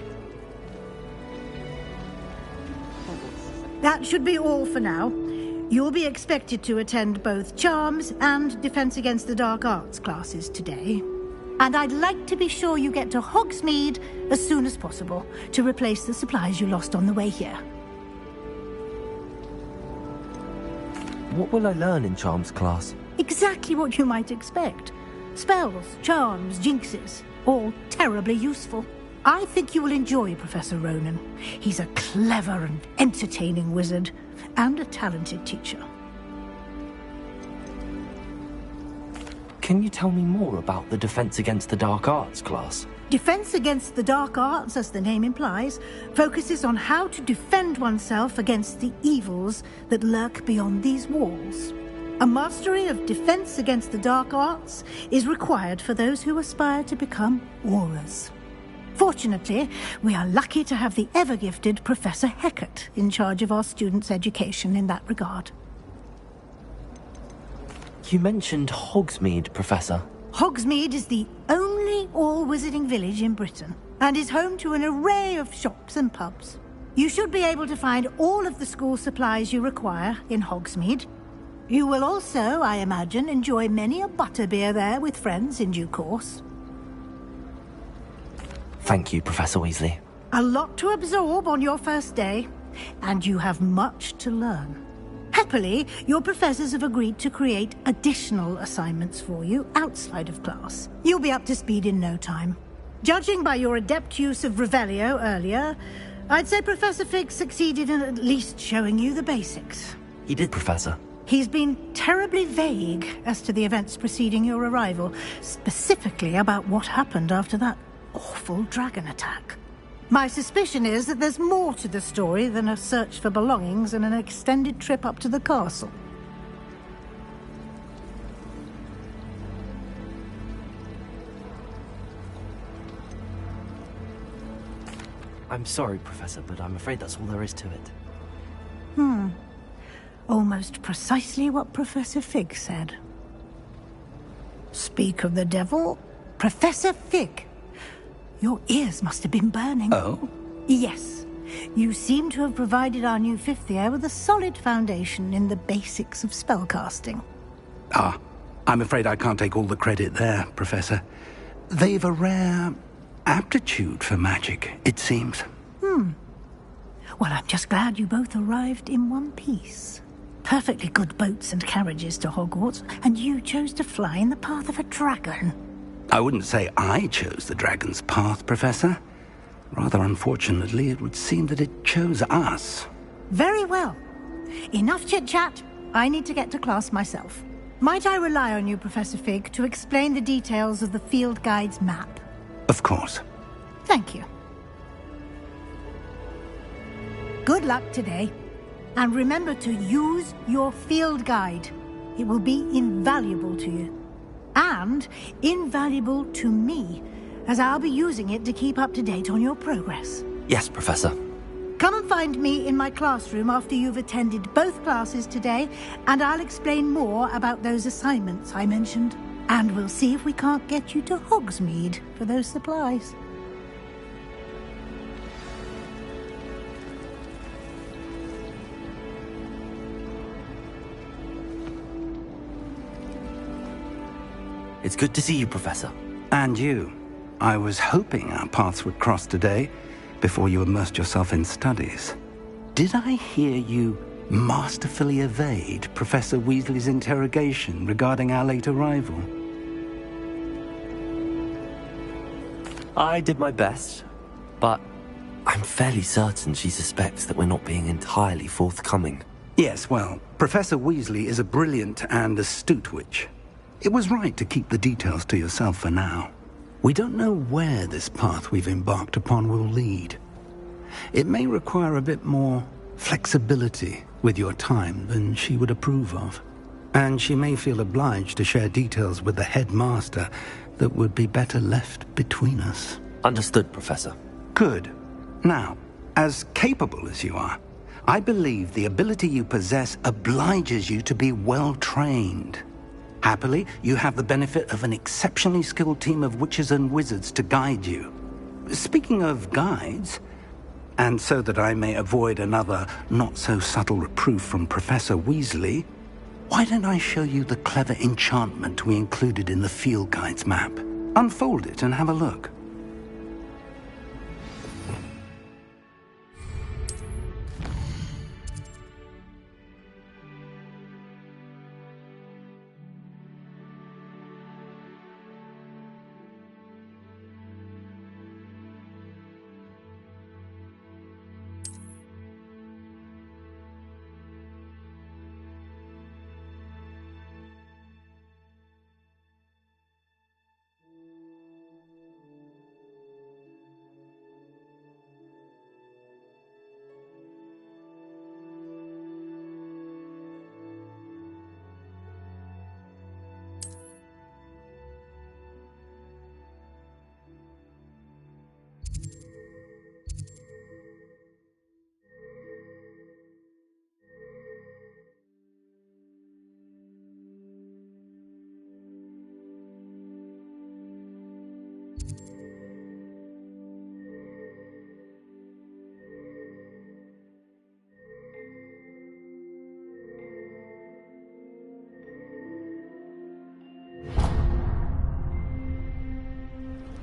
That should be all for now. You'll be expected to attend both Charms and Defense Against the Dark Arts classes today. And I'd like to be sure you get to Hogsmeade as soon as possible to replace the supplies you lost on the way here. What will I learn in Charms class? Exactly what you might expect. Spells, charms, jinxes, all terribly useful. I think you will enjoy Professor Ronan. He's a clever and entertaining wizard, and a talented teacher. Can you tell me more about the Defense Against the Dark Arts class? Defense Against the Dark Arts, as the name implies, focuses on how to defend oneself against the evils that lurk beyond these walls. A mastery of Defense Against the Dark Arts is required for those who aspire to become Aurors. Fortunately, we are lucky to have the ever-gifted Professor Hecat in charge of our students' education in that regard. You mentioned Hogsmeade, Professor. Hogsmeade is the only all-wizarding village in Britain, and is home to an array of shops and pubs. You should be able to find all of the school supplies you require in Hogsmeade. You will also, I imagine, enjoy many a butterbeer there with friends in due course. Thank you, Professor Weasley. A lot to absorb on your first day, and you have much to learn. Happily, your professors have agreed to create additional assignments for you outside of class. You'll be up to speed in no time. Judging by your adept use of Revelio earlier, I'd say Professor Fig succeeded in at least showing you the basics. He did, Professor. He's been terribly vague as to the events preceding your arrival, specifically about what happened after that awful dragon attack. My suspicion is that there's more to the story than a search for belongings and an extended trip up to the castle. I'm sorry, Professor, but I'm afraid that's all there is to it. Almost precisely what Professor Fig said. Speak of the devil, Professor Fig. Your ears must have been burning. Oh? Yes. You seem to have provided our new fifth year with a solid foundation in the basics of spellcasting. Ah, I'm afraid I can't take all the credit there, Professor. They've a rare aptitude for magic, it seems. Well, I'm just glad you both arrived in one piece. Perfectly good boats and carriages to Hogwarts, and you chose to fly in the path of a dragon. I wouldn't say I chose the dragon's path, Professor. Rather unfortunately, it would seem that it chose us. Very well. Enough chit-chat. I need to get to class myself. Might I rely on you, Professor Fig, to explain the details of the field guide's map? Of course. Thank you. Good luck today. And remember to use your field guide. It will be invaluable to you. And invaluable to me, as I'll be using it to keep up to date on your progress. Yes, Professor. Come and find me in my classroom after you've attended both classes today, and I'll explain more about those assignments I mentioned. And we'll see if we can't get you to Hogsmeade for those supplies. It's good to see you, Professor. And you. I was hoping our paths would cross today, before you immersed yourself in studies. Did I hear you masterfully evade Professor Weasley's interrogation regarding our late arrival? I did my best, but I'm fairly certain she suspects that we're not being entirely forthcoming. Yes, well, Professor Weasley is a brilliant and astute witch. It was right to keep the details to yourself for now. We don't know where this path we've embarked upon will lead. It may require a bit more flexibility with your time than she would approve of. And she may feel obliged to share details with the headmaster that would be better left between us. Understood, Professor. Good. Now, as capable as you are, I believe the ability you possess obliges you to be well trained. Happily, you have the benefit of an exceptionally skilled team of witches and wizards to guide you. Speaking of guides, And so that I may avoid another not-so-subtle reproof from Professor Weasley, why don't I show you the clever enchantment we included in the field guide's map? Unfold it and have a look.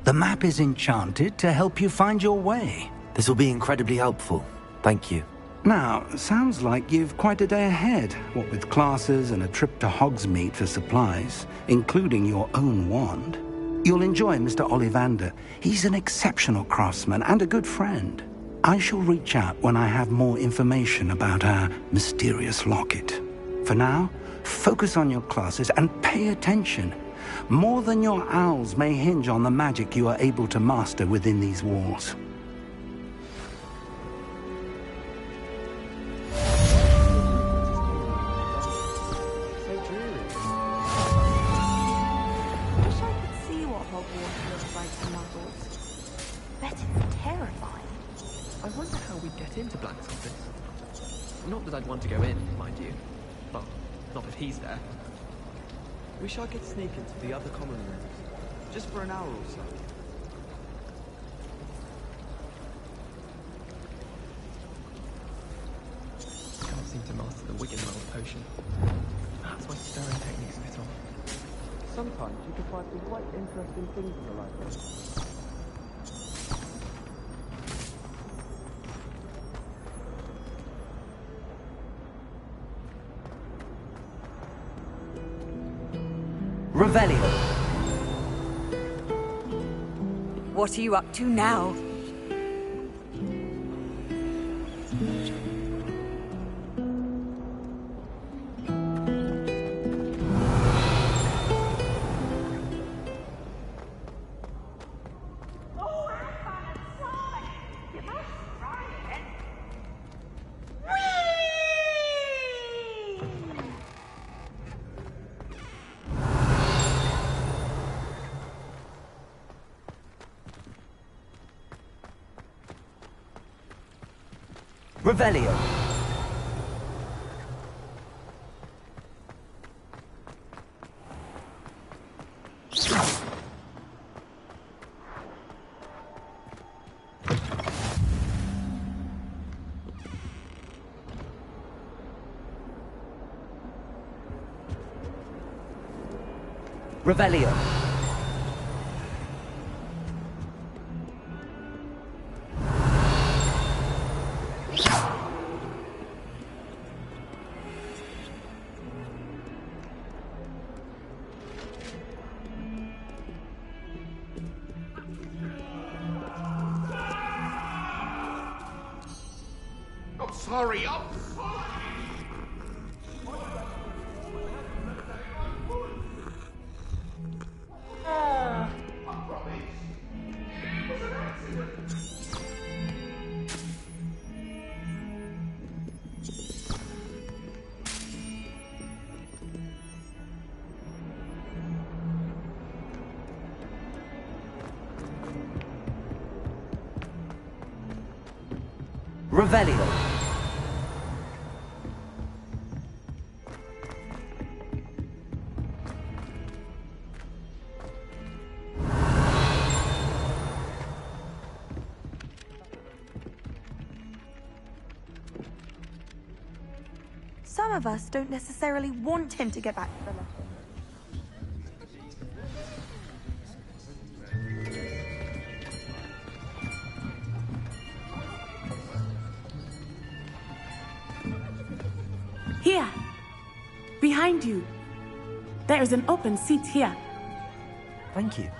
The map is enchanted to help you find your way. This will be incredibly helpful. Thank you. Now, sounds like you've quite a day ahead, what with classes and a trip to Hogsmeade for supplies, including your own wand. You'll enjoy Mr. Ollivander. He's an exceptional craftsman and a good friend. I shall reach out when I have more information about our mysterious locket. For now, focus on your classes and pay attention. More than your owls may hinge on the magic you are able to master within these walls. Wish I could see what Hogwarts looks like from my thoughts. Bet it's terrifying. I wonder how we'd get into Black's office. Not that I'd want to go in, mind you. Well, not if he's there. Wish I could sneak into the other common rooms, just for an hour or so. Can't seem to master the Wiggenweld potion. Perhaps my stirring technique's a bit off. Sometimes you can find some quite interesting things in the library. Revelio. What are you up to now? Revelio. Revelio. Sorry, I'm sorry. Revelio. some of us don't necessarily want him to get back to the letter. Here! Behind you! There is an open seat here. Thank you.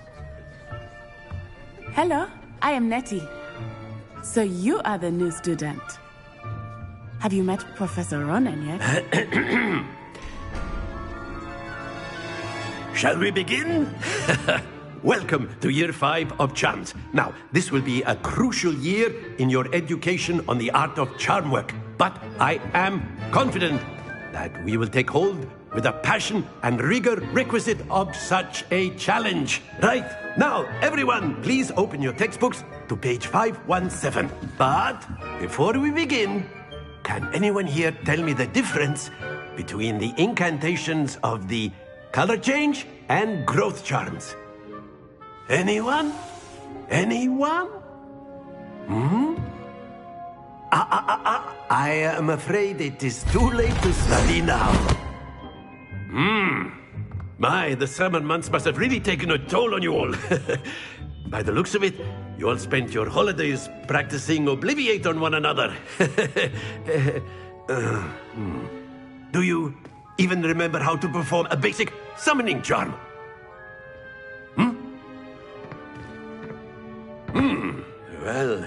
Hello, I am Nettie. So you are the new student. Have you met Professor Ronan yet? Shall we begin? Welcome to Year 5 of Charms. Now, this will be a crucial year in your education on the art of charm work. But I am confident that we will take hold with the passion and rigor requisite of such a challenge. Right, now, everyone, please open your textbooks to page 517. But before we begin, can anyone here tell me the difference between the incantations of the color change and growth charms? Anyone? Anyone? I am afraid it is too late to study now. My, the summer months must have really taken a toll on you all. By the looks of it, you all spent your holidays practicing Obliviate on one another. Do you even remember how to perform a basic summoning charm? Well,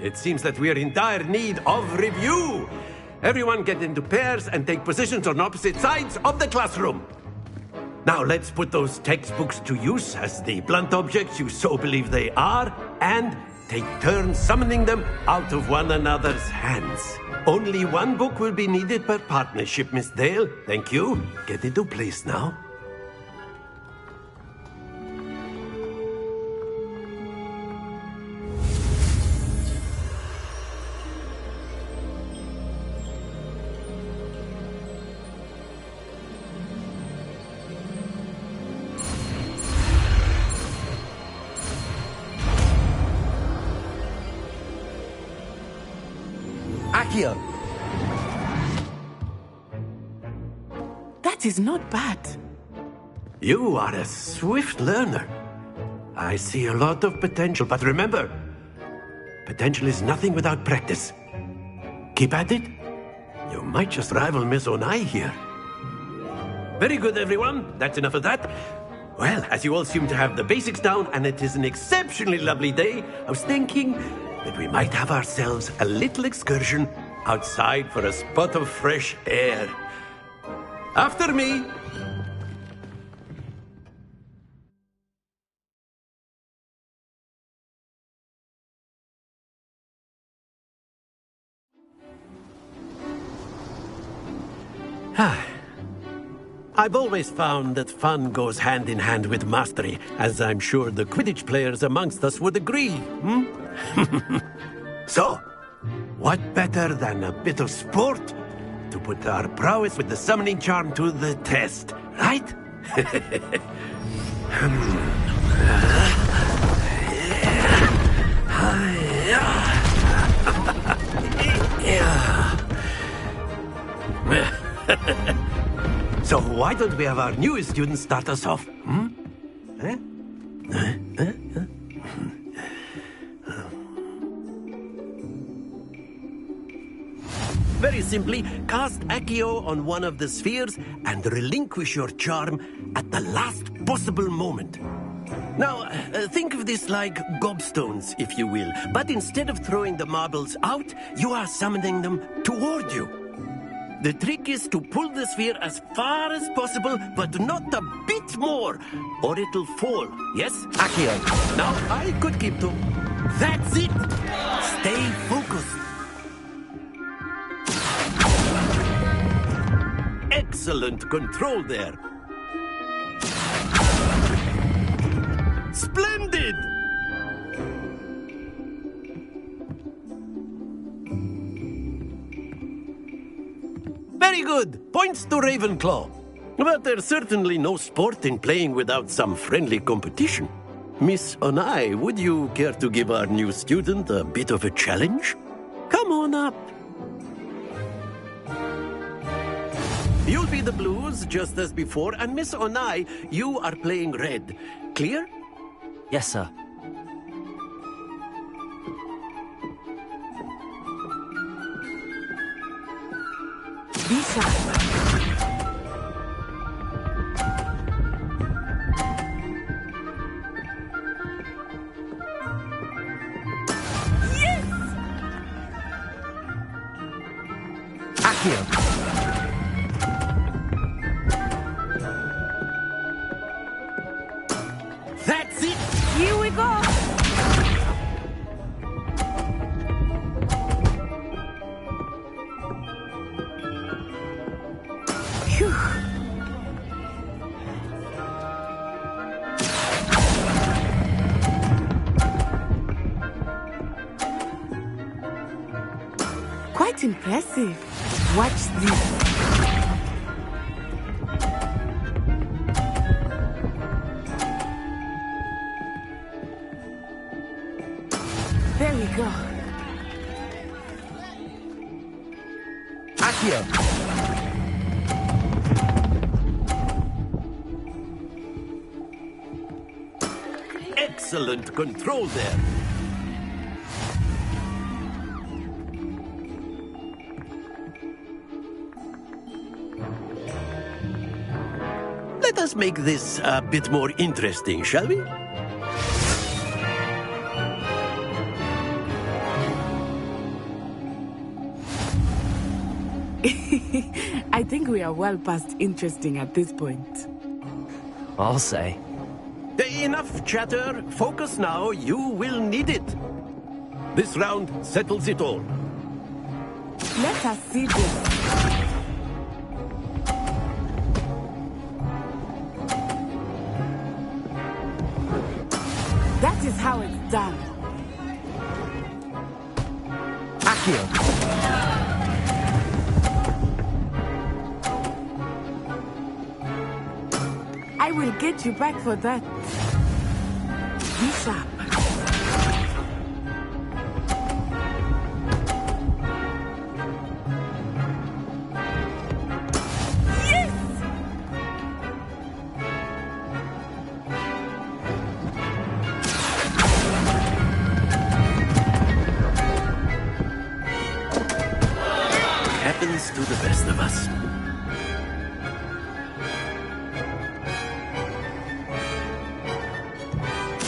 it seems that we are in dire need of review. Everyone get into pairs and take positions on opposite sides of the classroom. Now let's put those textbooks to use as the blunt objects you so believe they are, and take turns summoning them out of one another's hands. Only one book will be needed per partnership, Miss Dale. Thank you. Get into place now. That is not bad. You are a swift learner. I see a lot of potential, but remember, potential is nothing without practice. Keep at it. You might just rival Miss Onai here. Very good, everyone. That's enough of that. Well, as you all seem to have the basics down, and it is an exceptionally lovely day, I was thinking that we might have ourselves a little excursion outside for a spot of fresh air. After me. I've always found that fun goes hand in hand with mastery, as I'm sure the Quidditch players amongst us would agree. So, what better than a bit of sport to put our prowess with the summoning charm to the test, right? So why don't we have our newest student start us off? Very simply, cast Accio on one of the spheres and relinquish your charm at the last possible moment. Now, think of this like gobstones, if you will. But instead of throwing the marbles out, you are summoning them toward you. The trick is to pull the sphere as far as possible, but not a bit more, or it'll fall. Yes, Accio. Now, I could keep to. That's it! Stay focused. Excellent control there. Splendid! Very good. Points to Ravenclaw. But there's certainly no sport in playing without some friendly competition. Miss Onai, would you care to give our new student a bit of a challenge? Come on up. You'll be the blues, just as before, and Miss Onai, you are playing red. Clear? Yes, sir. Be sharp. Accio. That's it! Here we go! Phew. Quite impressive. Watch this. There we go. Accio. Excellent control there. Let us make this a bit more interesting, shall we? I think we are well past interesting at this point. I'll say. Enough chatter. Focus now. You will need it. This round settles it all. Let us see this. That is how it's done. Accio. I will get you back for that. Be sharp. Happens to the best of us.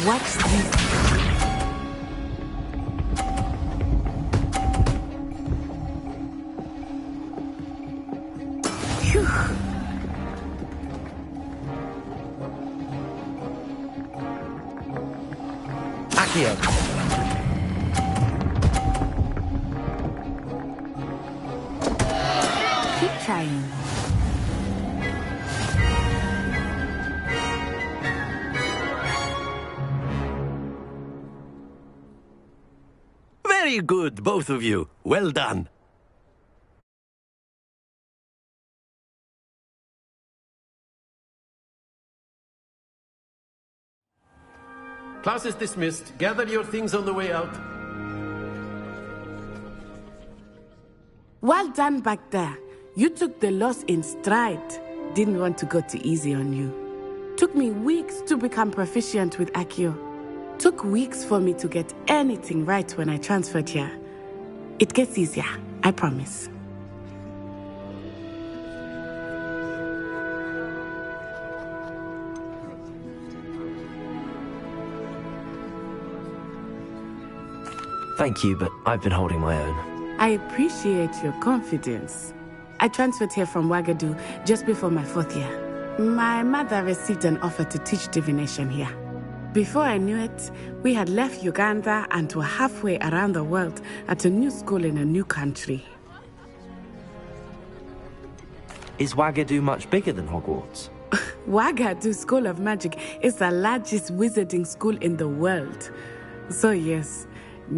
Watch this. Phew. Accio. Keep trying. Very good, both of you. Well done. Class is dismissed. Gather your things on the way out. Well done back there. You took the loss in stride. Didn't want to go too easy on you. Took me weeks to become proficient with Accio. Took weeks for me to get anything right when I transferred here. It gets easier, I promise. Thank you, but I've been holding my own. I appreciate your confidence. I transferred here from Wagadu just before my 4th year. My mother received an offer to teach divination here. Before I knew it, we had left Uganda and were halfway around the world at a new school in a new country. Is Wagadu much bigger than Hogwarts? Wagadu School of Magic is the largest wizarding school in the world. So yes,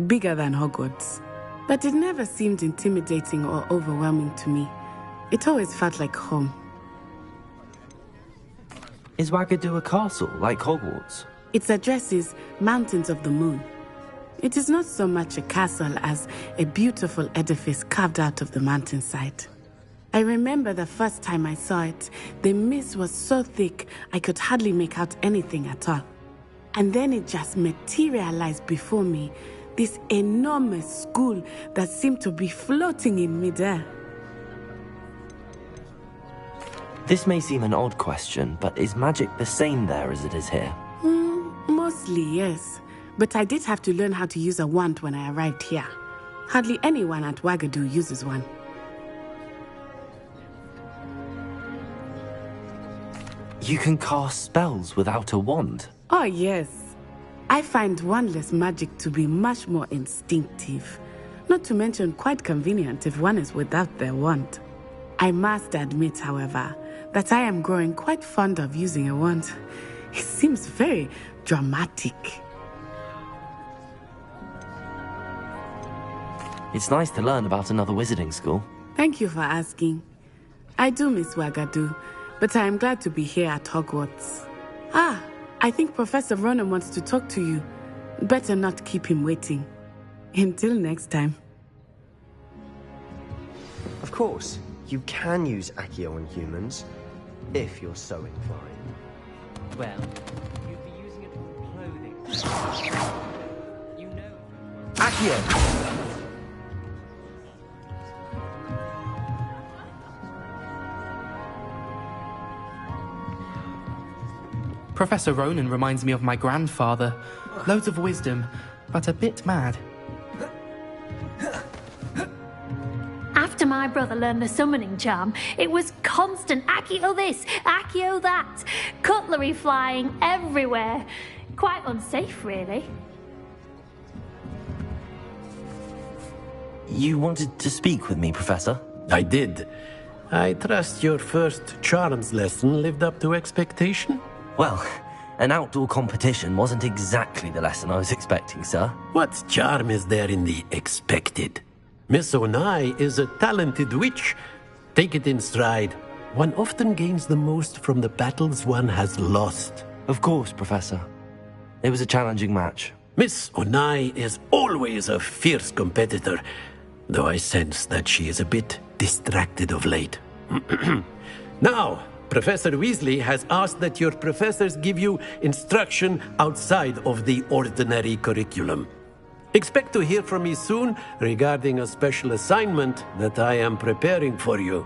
bigger than Hogwarts. But it never seemed intimidating or overwhelming to me. It always felt like home. Is Wagadu a castle, like Hogwarts? Its address is Mountains of the Moon. It is not so much a castle as a beautiful edifice carved out of the mountainside. I remember the first time I saw it, the mist was so thick I could hardly make out anything at all. And then it just materialized before me, this enormous school that seemed to be floating in midair. This may seem an odd question, but is magic the same there as it is here? Mostly, yes. But I did have to learn how to use a wand when I arrived here. Hardly anyone at Wagadu uses one. You can cast spells without a wand? Oh, yes. I find wandless magic to be much more instinctive. Not to mention quite convenient if one is without their wand. I must admit, however, that I am growing quite fond of using a wand. It seems very dramatic. It's nice to learn about another wizarding school. Thank you for asking. I do miss Wagadu, but I am glad to be here at Hogwarts. I think Professor Ronan wants to talk to you. Better not keep him waiting. Until next time. Of course, you can use Accio on humans, if you're so inclined. Well, you'd be using it for clothing. You know... Accio! Professor Ronan reminds me of my grandfather. Loads of wisdom, but a bit mad. After my brother learned the summoning charm, it was constant Accio this, Accio that. Cutlery flying everywhere. Quite unsafe, really. You wanted to speak with me, Professor? I did. I trust your first charms lesson lived up to expectation? Well, an outdoor competition wasn't exactly the lesson I was expecting, sir. What charm is there in the expected? Miss Onai is a talented witch. Take it in stride. One often gains the most from the battles one has lost. Of course, Professor. It was a challenging match. Miss Onai is always a fierce competitor, though I sense that she is a bit distracted of late. Now, Professor Weasley has asked that your professors give you instruction outside of the ordinary curriculum. Expect to hear from me soon regarding a special assignment that I am preparing for you.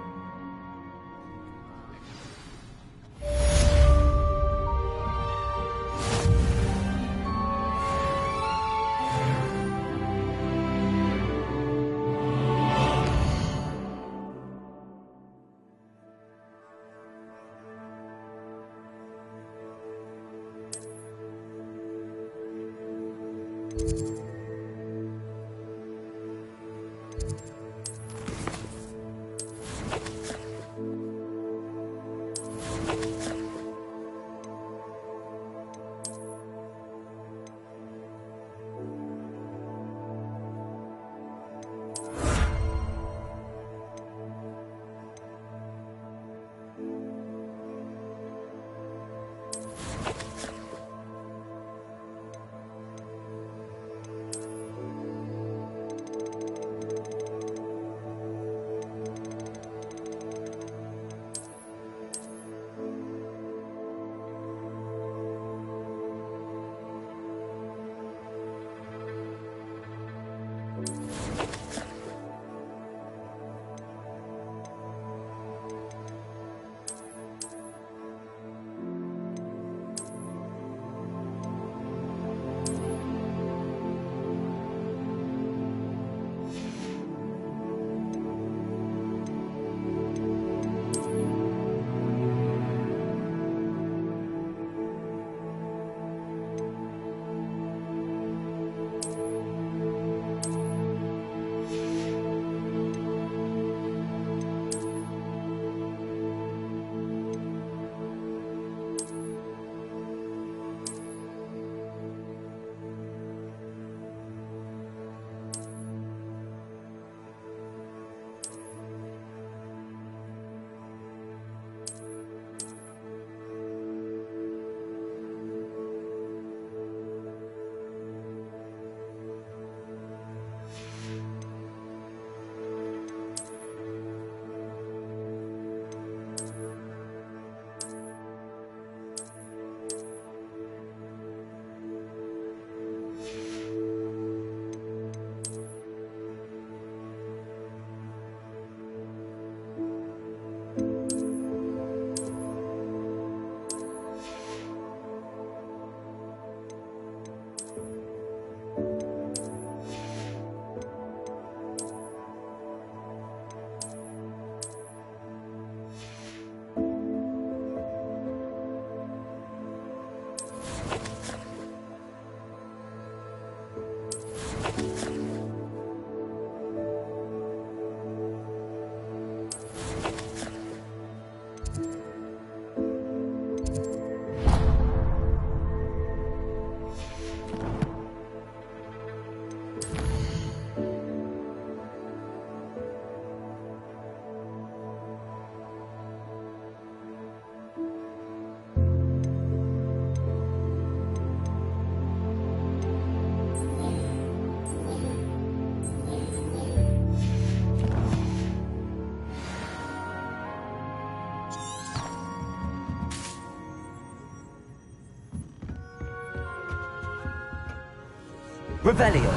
Revelio.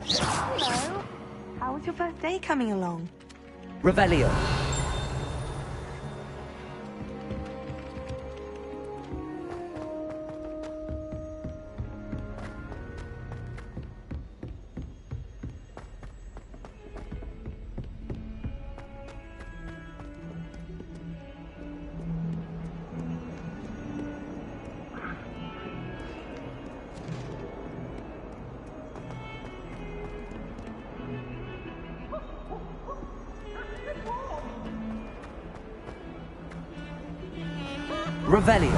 Hello. How was your first day coming along? Revelio. Revelio.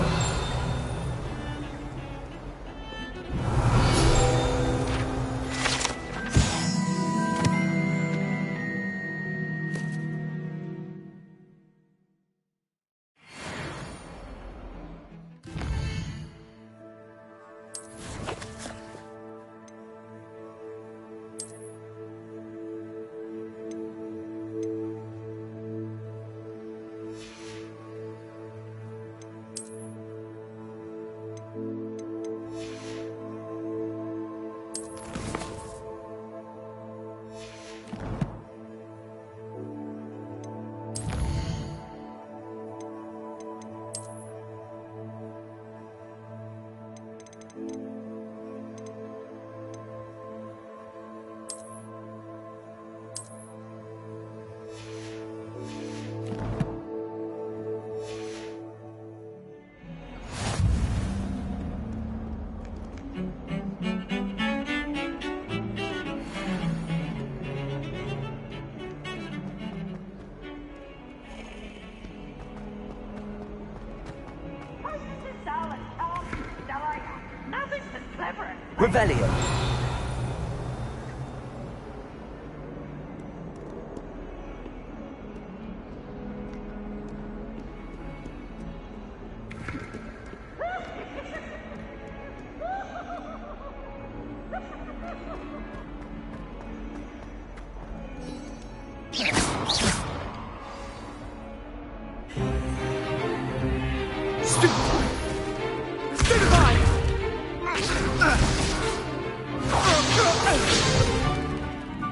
Revelio.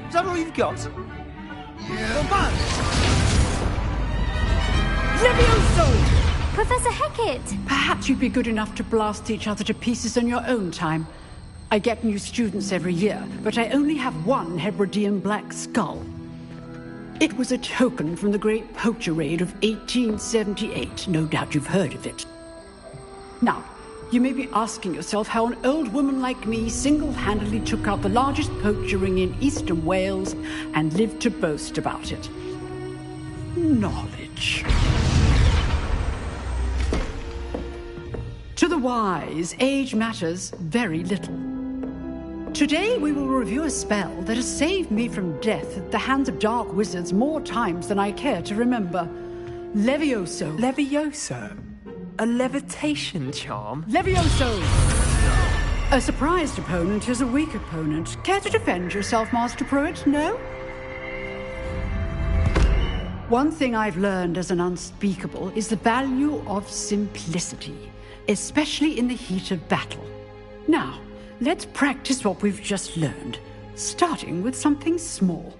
Is that all you've got? Yeah. Levioso! Professor Hecat! Perhaps you'd be good enough to blast each other to pieces in your own time. I get new students every year, but I only have one Hebridean black skull. It was a token from the Great Poacher Raid of 1878. No doubt you've heard of it. Now, you may be asking yourself how an old woman like me single-handedly took out the largest poacher ring in eastern Wales and lived to boast about it. Knowledge. To the wise, age matters very little. Today we will review a spell that has saved me from death at the hands of dark wizards more times than I care to remember. Levioso. Levioso? A levitation charm? Levioso! A surprised opponent is a weak opponent. Care to defend yourself, Master Pruitt? No? One thing I've learned as an unspeakable is the value of simplicity, especially in the heat of battle. Now, let's practice what we've just learned, starting with something small.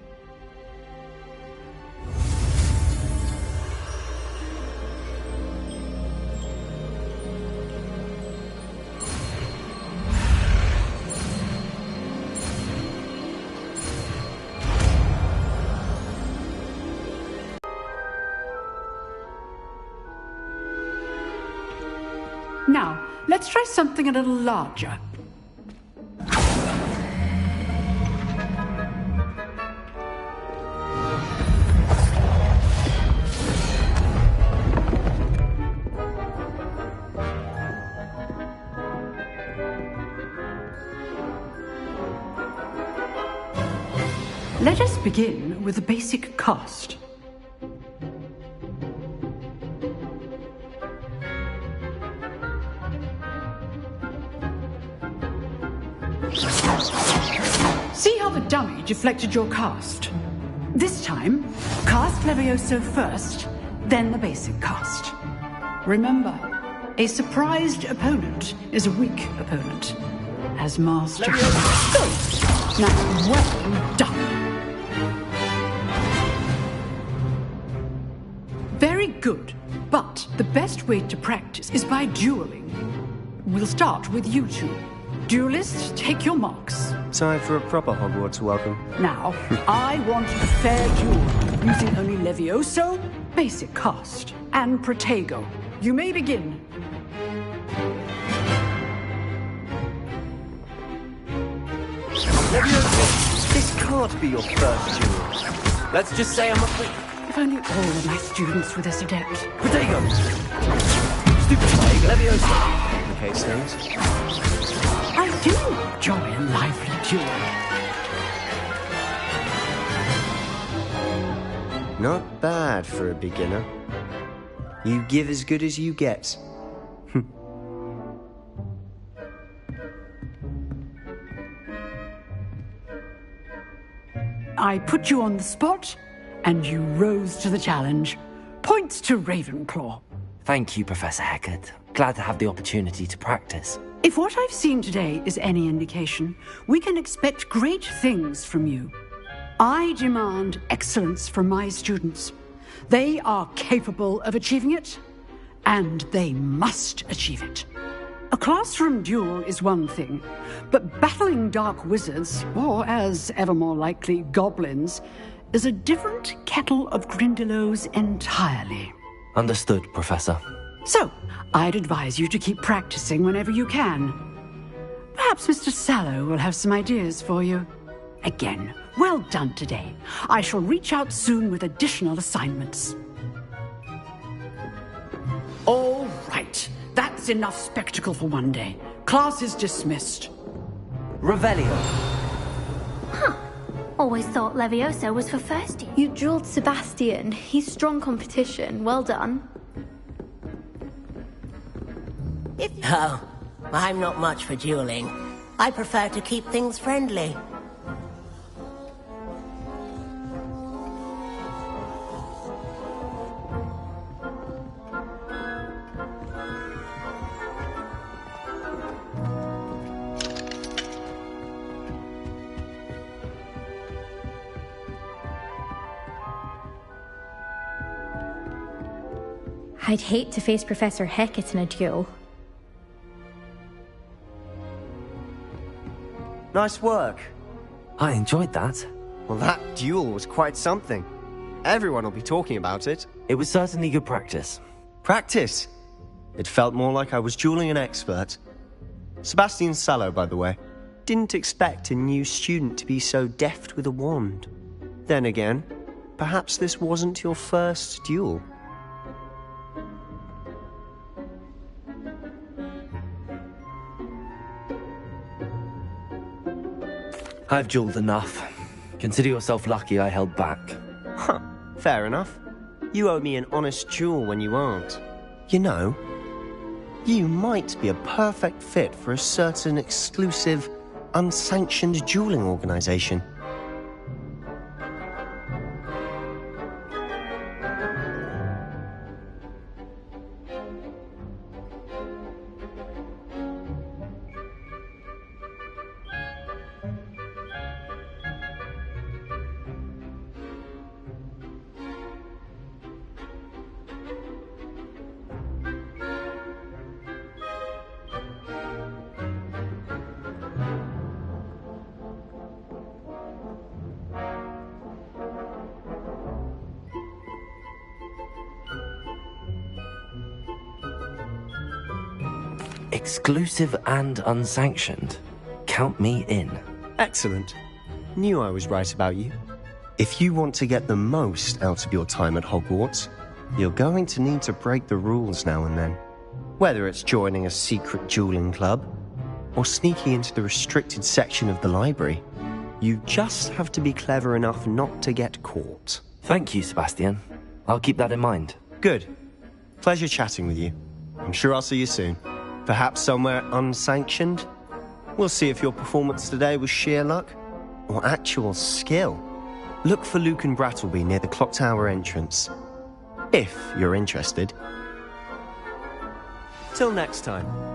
Now, let's try something a little larger. Let us begin with the basic cast. See how the dummy deflected your cast? This time, cast Levioso first, then the basic cast. Remember, a surprised opponent is a weak opponent. As master... Good. Now, well done. Very good, but the best way to practice is by dueling. We'll start with you two. Duelists, take your marks. Time for a proper Hogwarts welcome. Now, I want a fair duel, using only Levioso, basic cast, and Protego. You may begin. Levioso, this can't be your first duel. Let's just say I'm a... If only all of my students were this adept. Protego! Stupid Protego! Levioso! Okay, Stones. I do enjoy a lively duel. Not bad for a beginner. You give as good as you get. I put you on the spot, and you rose to the challenge. Points to Ravenclaw. Thank you, Professor Hecat. Glad to have the opportunity to practice. If what I've seen today is any indication, we can expect great things from you. I demand excellence from my students. They are capable of achieving it, and they must achieve it. A classroom duel is one thing, but battling dark wizards, or as ever more likely, goblins, is a different kettle of Grindylows entirely. Understood, Professor. So, I'd advise you to keep practicing whenever you can. Perhaps Mr. Sallow will have some ideas for you. Again, well done today. I shall reach out soon with additional assignments. All right. That's enough spectacle for one day. Class is dismissed. Revelio. Huh. Always thought Levioso was for first year. You drilled Sebastian. He's strong competition. Well done. Oh, I'm not much for dueling. I prefer to keep things friendly. I'd hate to face Professor Hecat in a duel. Nice work. I enjoyed that. Well, that duel was quite something. Everyone will be talking about it. It was certainly good practice. Practice? It felt more like I was dueling an expert. Sebastian Sallow, by the way. Didn't expect a new student to be so deft with a wand. Then again, perhaps this wasn't your first duel. I've dueled enough. Consider yourself lucky I held back. Huh, fair enough. You owe me an honest duel when you aren't. You know, you might be a perfect fit for a certain exclusive, unsanctioned dueling organization. Exclusive and unsanctioned. Count me in. Excellent. Knew I was right about you. If you want to get the most out of your time at Hogwarts, you're going to need to break the rules now and then. Whether it's joining a secret dueling club, or sneaking into the restricted section of the library, you just have to be clever enough not to get caught. Thank you, Sebastian. I'll keep that in mind. Good. Pleasure chatting with you. I'm sure I'll see you soon. Perhaps somewhere unsanctioned? We'll see if your performance today was sheer luck or actual skill. Look for Luke and Brattleby near the clock tower entrance. If you're interested. Till next time.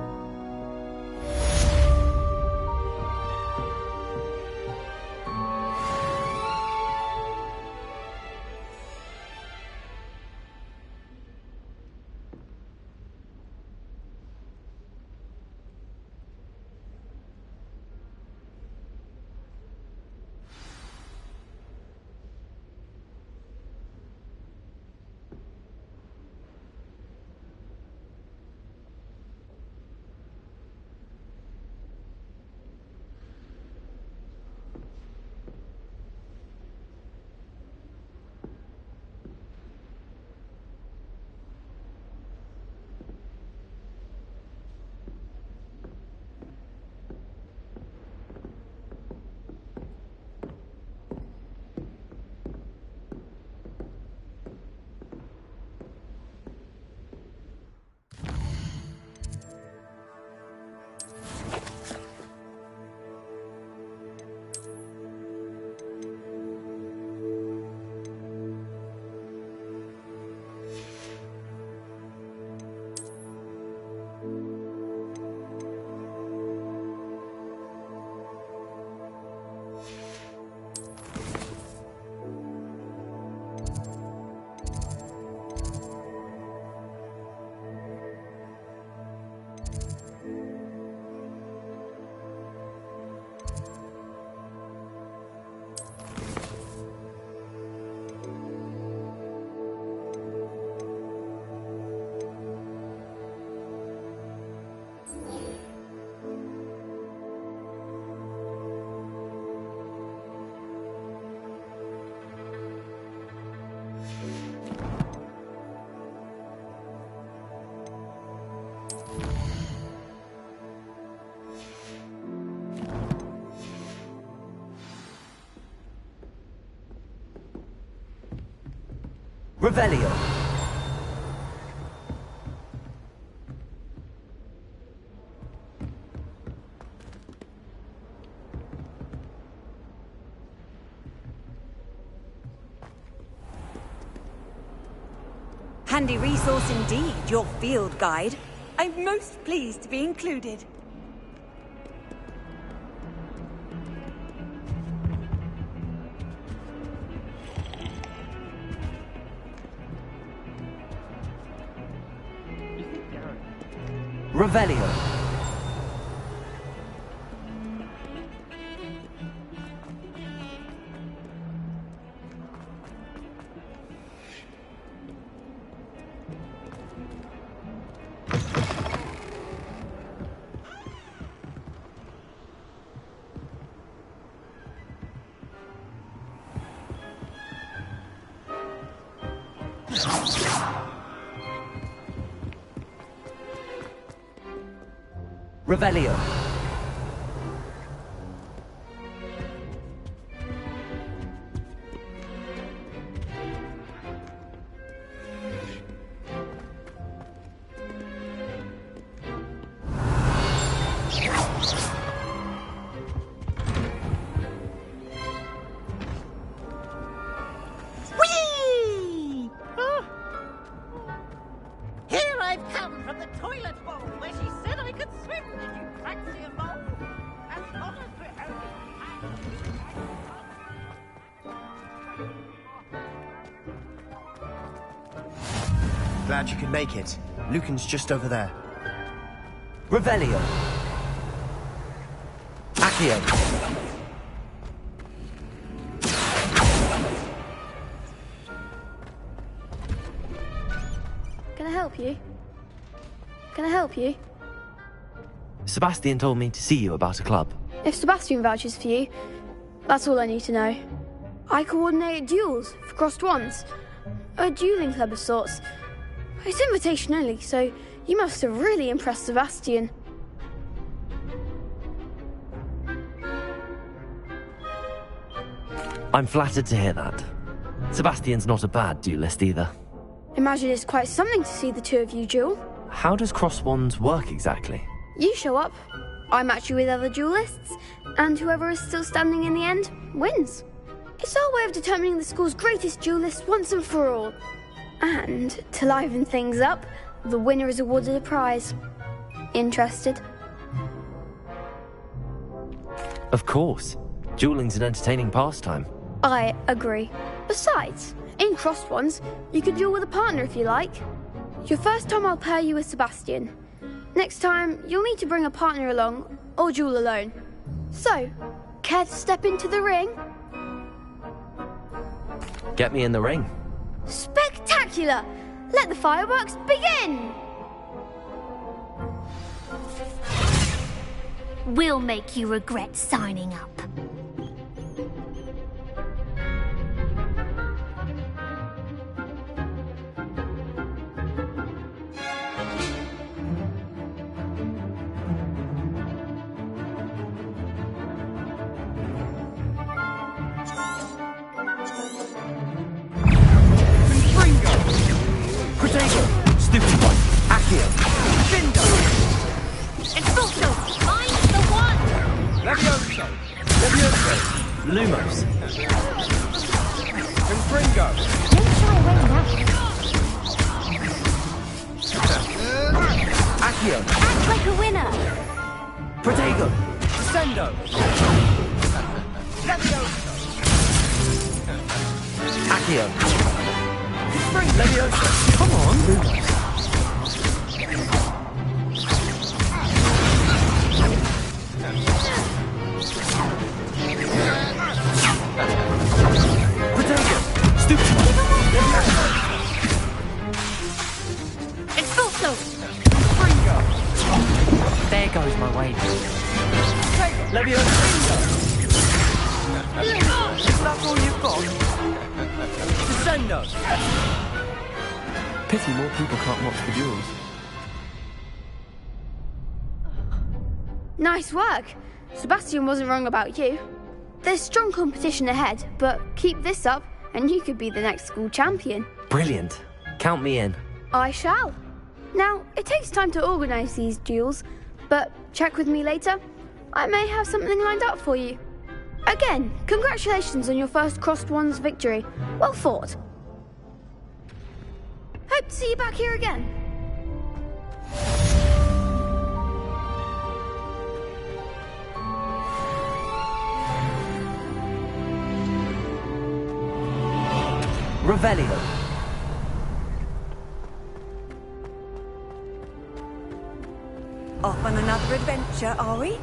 Revelio. Handy resource indeed, your field guide. I'm most pleased to be included. Revelio. Revelio. Whee! Oh. Here I've come from the toilet bowl where she said I could swim. Did you crack the bowl? As long as we're Glad you could make it. Lucan's just over there. Revelio. Accio. Can I help you? Can I help you? Sebastian told me to see you about a club. If Sebastian vouches for you, that's all I need to know. I coordinate duels for crossed wands. A dueling club of sorts. It's invitation only, so you must have really impressed Sebastian. I'm flattered to hear that. Sebastian's not a bad duelist either. Imagine it's quite something to see the two of you duel. How does cross wands work exactly? You show up, I match you with other duelists, and whoever is still standing in the end wins. It's our way of determining the school's greatest duelist once and for all. And to liven things up, the winner is awarded a prize. Interested? Of course. Dueling's an entertaining pastime. I agree. Besides, in crossed ones, you could duel with a partner if you like. Your first time I'll pair you with Sebastian. Next time, you'll need to bring a partner along, or duel alone. So, care to step into the ring? Get me in the ring. Spectacular! Let the fireworks begin! We'll make you regret signing up. Stupid one. Accio. Findo. Expulso! I'm the one! Levioso. Levioso. Lumos. Confringo. Don't shy away now. Accio. Act like a winner! Protego. Descendo. Levioso. Accio. Levioso. Come on, Lumos. Expulso! There goes my wave. Levioso. Is that all you've got? Descendo. Pity more people can't watch the duels. Nice work. Sebastian wasn't wrong about you. There's strong competition ahead, but keep this up and you could be the next school champion. Brilliant. Count me in. I shall. Now, it takes time to organise these duels, but check with me later. I may have something lined up for you. Again, congratulations on your first Crossed Ones victory. Well fought. Hope to see you back here again. Revelio. Off on another adventure, are we?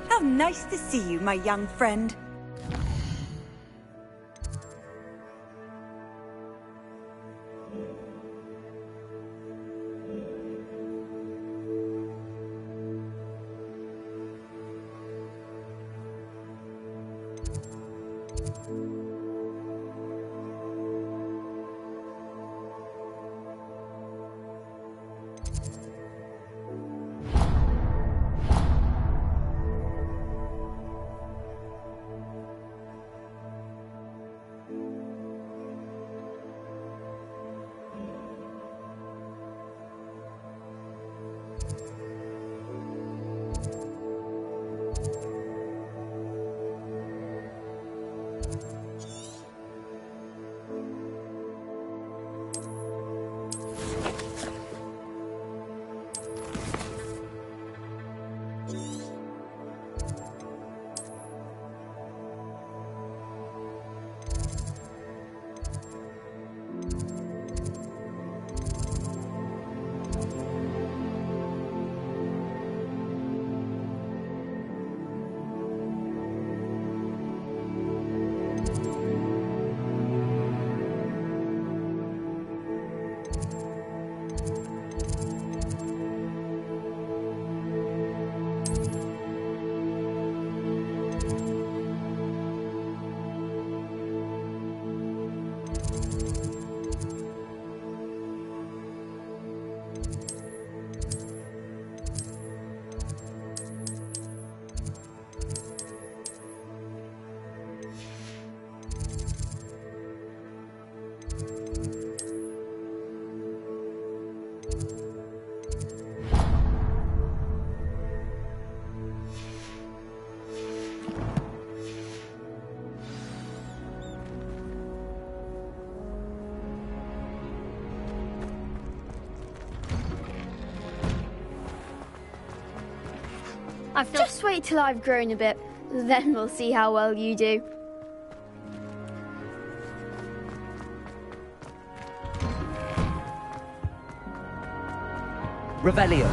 How nice to see you, my young friend. I feel... Just wait till I've grown a bit. Then we'll see how well you do. Revelio.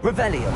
Revelio.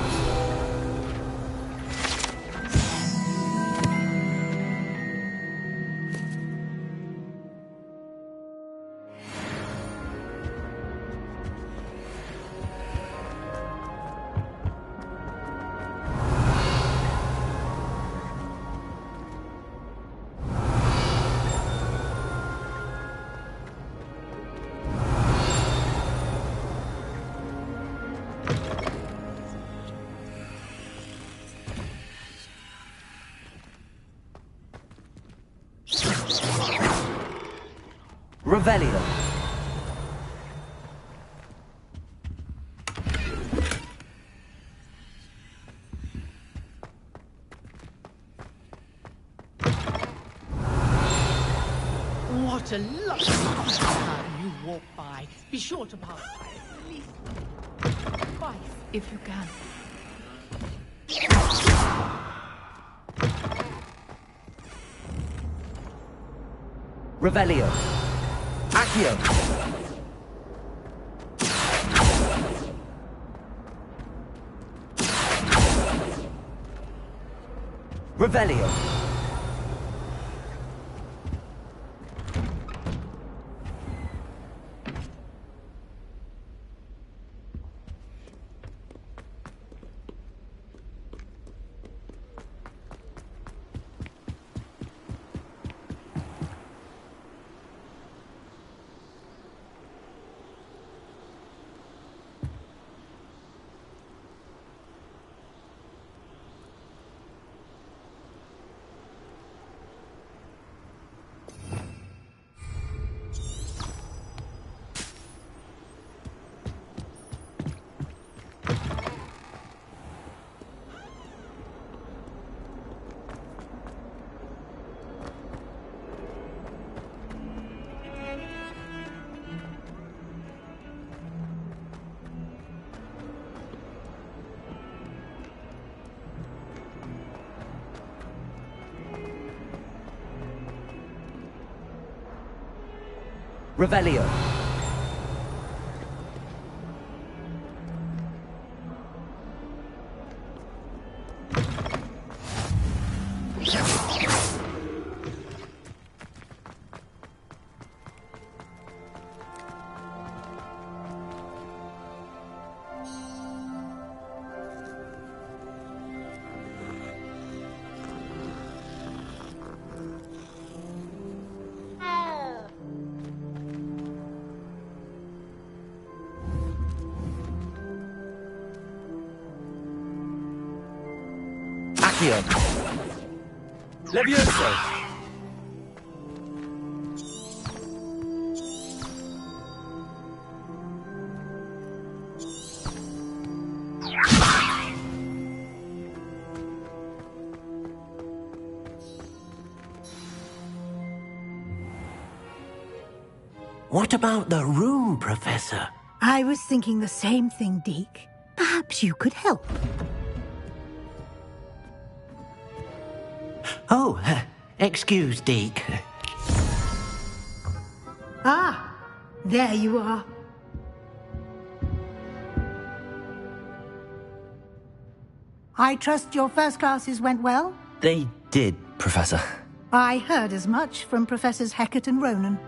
Revelio. What a lovely time you walk by. Be sure to pass by at least twice if you can. Revelio. Accio. Revelio. Revelio. Accio. Levioso. What about the room, Professor? I was thinking the same thing, Deke. Perhaps you could help. Oh, excuse, Deke. Ah, there you are. I trust your first classes went well? They did, Professor. I heard as much from Professors Hecat and Ronan.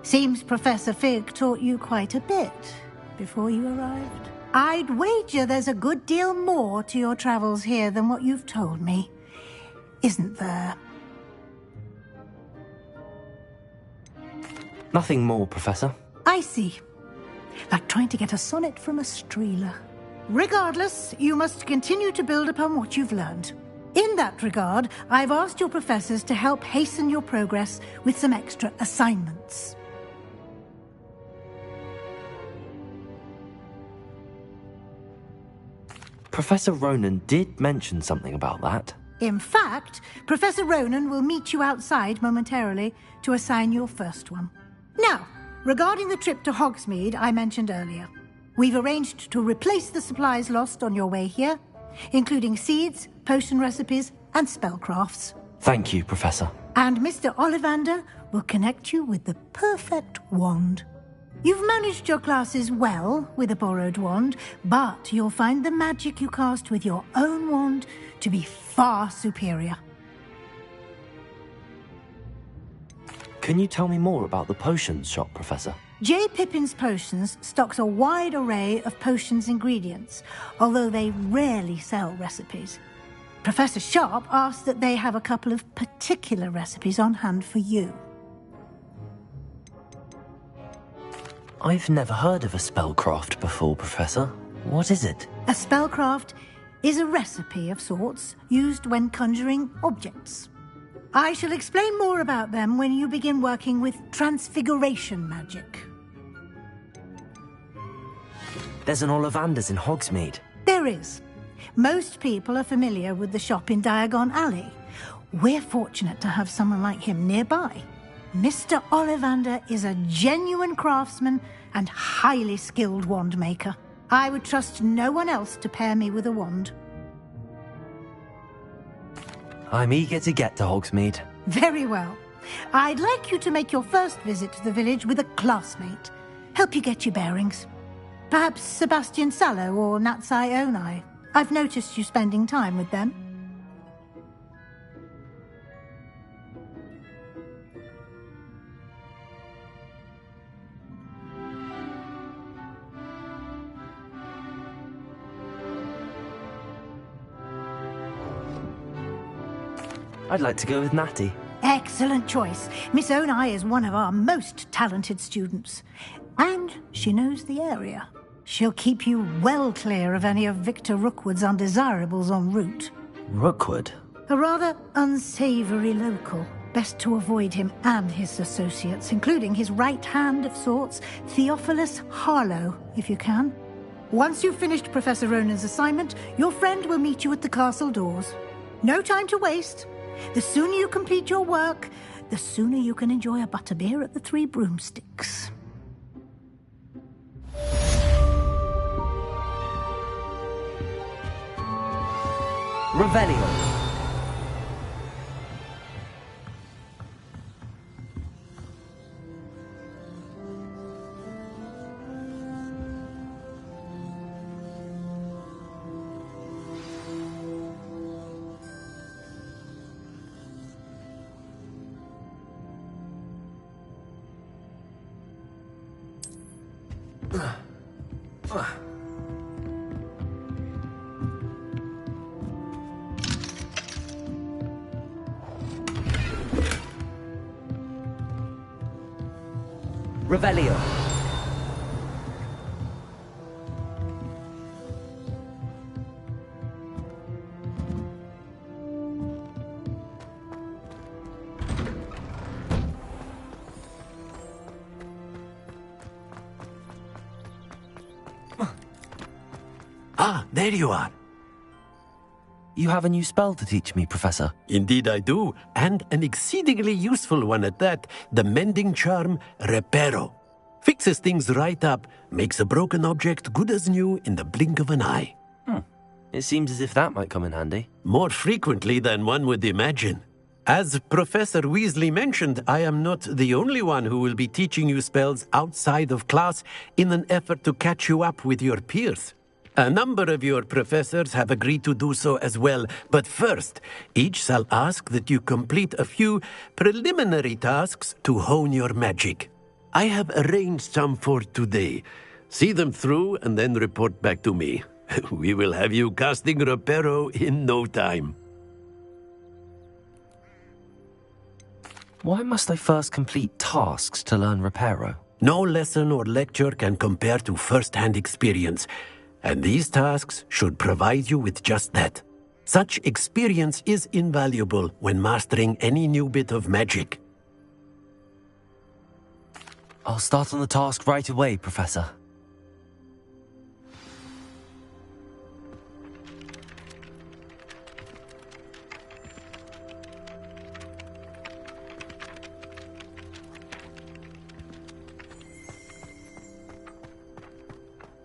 Seems Professor Fig taught you quite a bit before you arrived. I'd wager there's a good deal more to your travels here than what you've told me. Isn't there? Nothing more, Professor. I see. Like trying to get a sonnet from a streeler. Regardless, you must continue to build upon what you've learned. In that regard, I've asked your professors to help hasten your progress with some extra assignments. Professor Ronan did mention something about that. In fact, Professor Ronan will meet you outside momentarily to assign your first one. Now, regarding the trip to Hogsmeade I mentioned earlier, we've arranged to replace the supplies lost on your way here, including seeds, potion recipes, and spellcrafts. Thank you, Professor. And Mr. Ollivander will connect you with the perfect wand. You've managed your classes well with a borrowed wand, but you'll find the magic you cast with your own wand to be far superior. Can you tell me more about the potions shop, Professor? J. Pippin's Potions stocks a wide array of potions ingredients, although they rarely sell recipes. Professor Sharp asked that they have a couple of particular recipes on hand for you. I've never heard of a spellcraft before, Professor. What is it? A spellcraft is a recipe of sorts used when conjuring objects. I shall explain more about them when you begin working with transfiguration magic. There's an Ollivander's in Hogsmeade. There is. Most people are familiar with the shop in Diagon Alley. We're fortunate to have someone like him nearby. Mr. Ollivander is a genuine craftsman and highly skilled wand maker. I would trust no one else to pair me with a wand. I'm eager to get to Hogsmeade. Very well. I'd like you to make your first visit to the village with a classmate. Help you get your bearings. Perhaps Sebastian Sallow or Natsai Onai. I've noticed you spending time with them. I'd like to go with Natty. Excellent choice. Miss Onai is one of our most talented students. And she knows the area. She'll keep you well clear of any of Victor Rookwood's undesirables en route. Rookwood? A rather unsavoury local. Best to avoid him and his associates, including his right hand of sorts, Theophilus Harlow, if you can. Once you've finished Professor Ronan's assignment, your friend will meet you at the castle doors. No time to waste. The sooner you complete your work, the sooner you can enjoy a butterbeer at the Three Broomsticks. Revelio. Revelio. Ah, there you are. You have a new spell to teach me, Professor. Indeed I do, and an exceedingly useful one at that. The mending charm, Reparo. Fixes things right up, makes a broken object good as new in the blink of an eye. It seems as if that might come in handy. More frequently than one would imagine. As Professor Weasley mentioned, I am not the only one who will be teaching you spells outside of class in an effort to catch you up with your peers. A number of your professors have agreed to do so as well, but first, each shall ask that you complete a few preliminary tasks to hone your magic. I have arranged some for today. See them through and then report back to me. We will have you casting Reparo in no time. Why must I first complete tasks to learn Reparo? No lesson or lecture can compare to first-hand experience. And these tasks should provide you with just that. Such experience is invaluable when mastering any new bit of magic. I'll start on the task right away, Professor.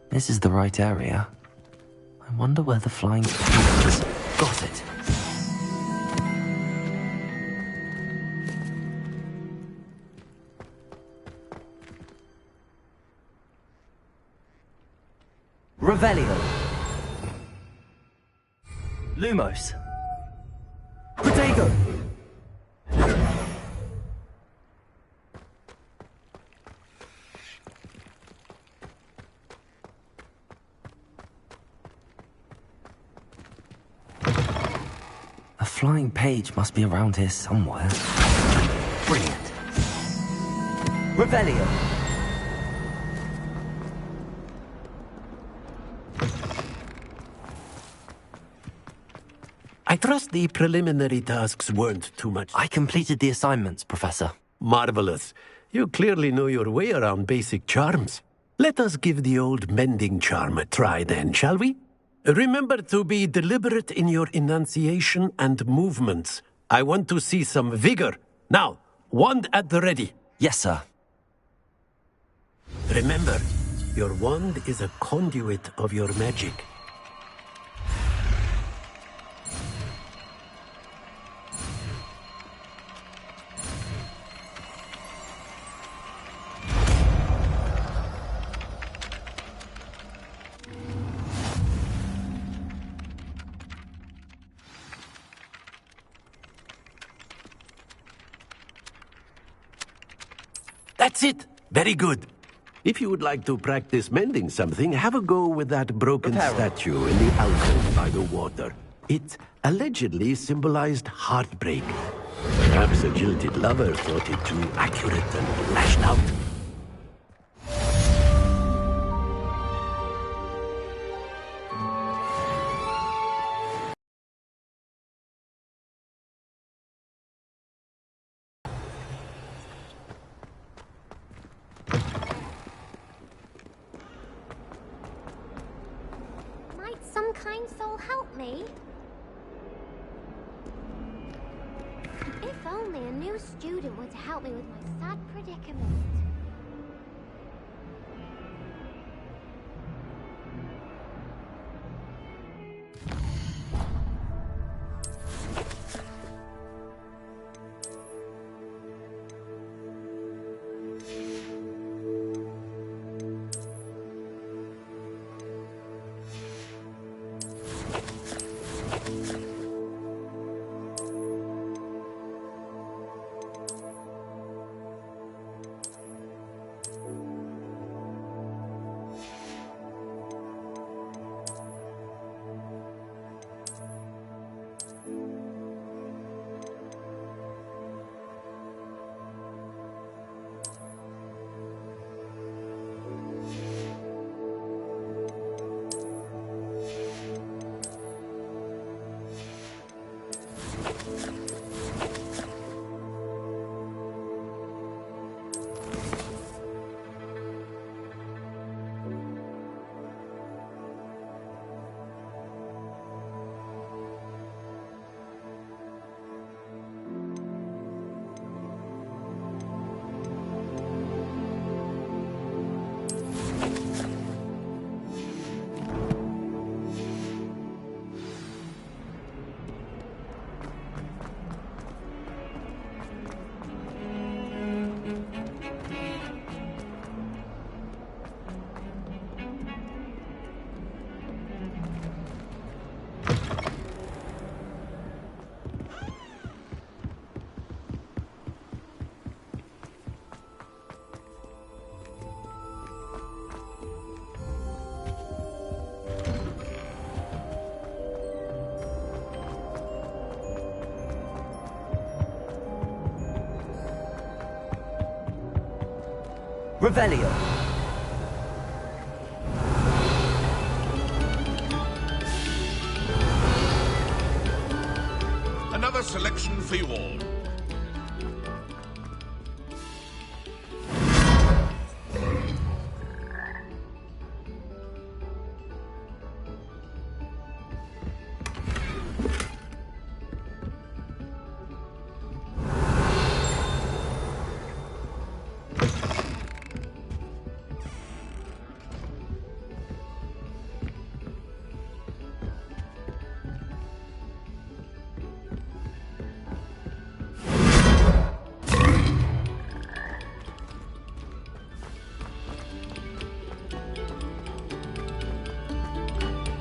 This is the right area. I wonder where the flying pig is. Got it. Revelio. Lumos. Protego. A flying page must be around here somewhere. Brilliant. Revelio. I trust the preliminary tasks weren't too much. I completed the assignments, Professor. Marvelous. You clearly know your way around basic charms. Let us give the old mending charm a try then, shall we? Remember to be deliberate in your enunciation and movements. I want to see some vigor. Now, wand at the ready. Yes, sir. Remember, your wand is a conduit of your magic. That's it. Very good. If you would like to practice mending something, have a go with that broken statue in the alcove by the water. It allegedly symbolized heartbreak. Perhaps a jilted lover thought it too accurate and lashed out. Some kind soul help me? If only a new student were to help me with my sad predicament. Revelio. selection for you all.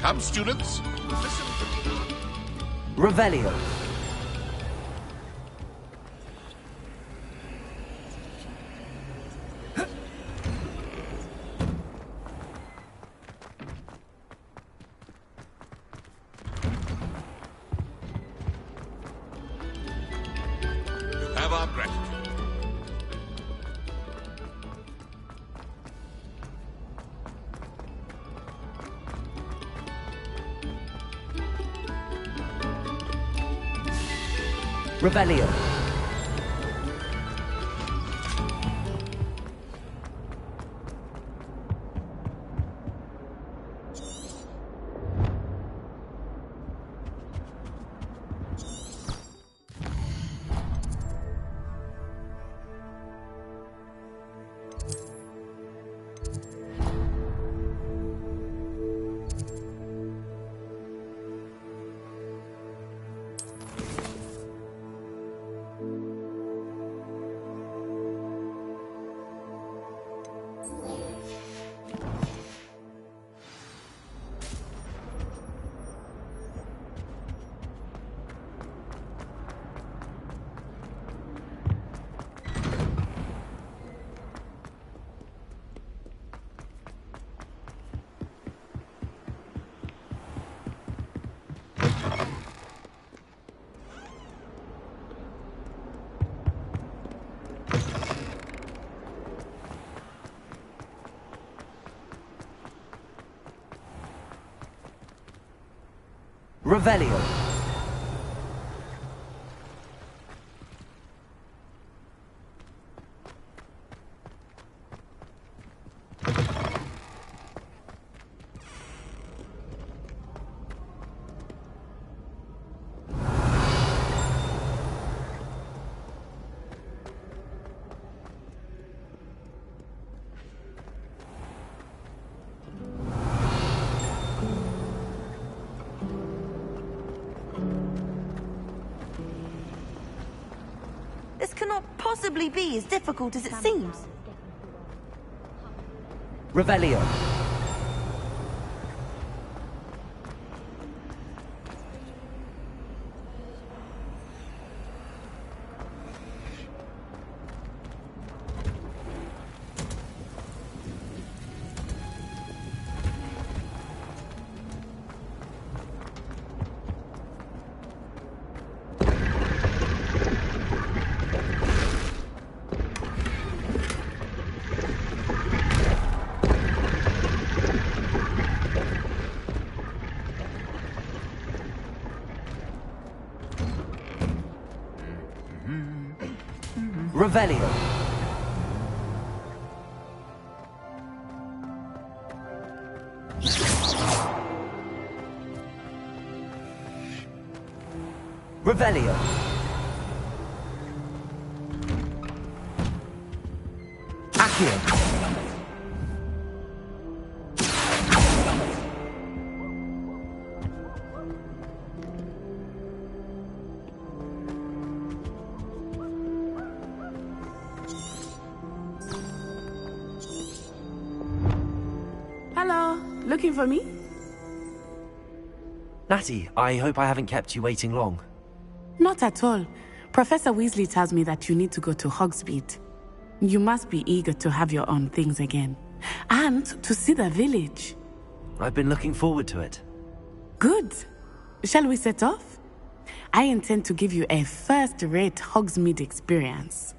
Come, students, listen to me. Revelio. You have our gratitude. Revelio. Revelio. This cannot possibly be as difficult as it seems. Revelio. Revelio. Revelio. Accio. Hello, looking for me? Natty, I hope I haven't kept you waiting long. Not at all. Professor Weasley tells me that you need to go to Hogsmeade. You must be eager to have your own things again. And to see the village. I've been looking forward to it. Good. Shall we set off? I intend to give you a first-rate Hogsmeade experience.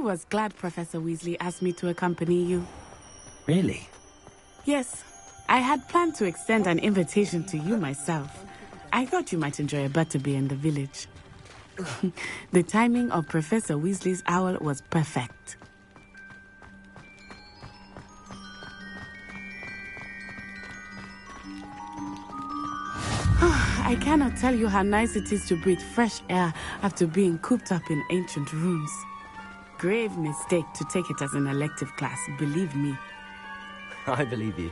was glad Professor Weasley asked me to accompany you. Really? Yes, I had planned to extend an invitation to you myself. I thought you might enjoy a butterbeer in the village. The timing of Professor Weasley's owl was perfect. I cannot tell you how nice it is to breathe fresh air after being cooped up in ancient rooms. Grave mistake to take it as an elective class, believe me. I believe you.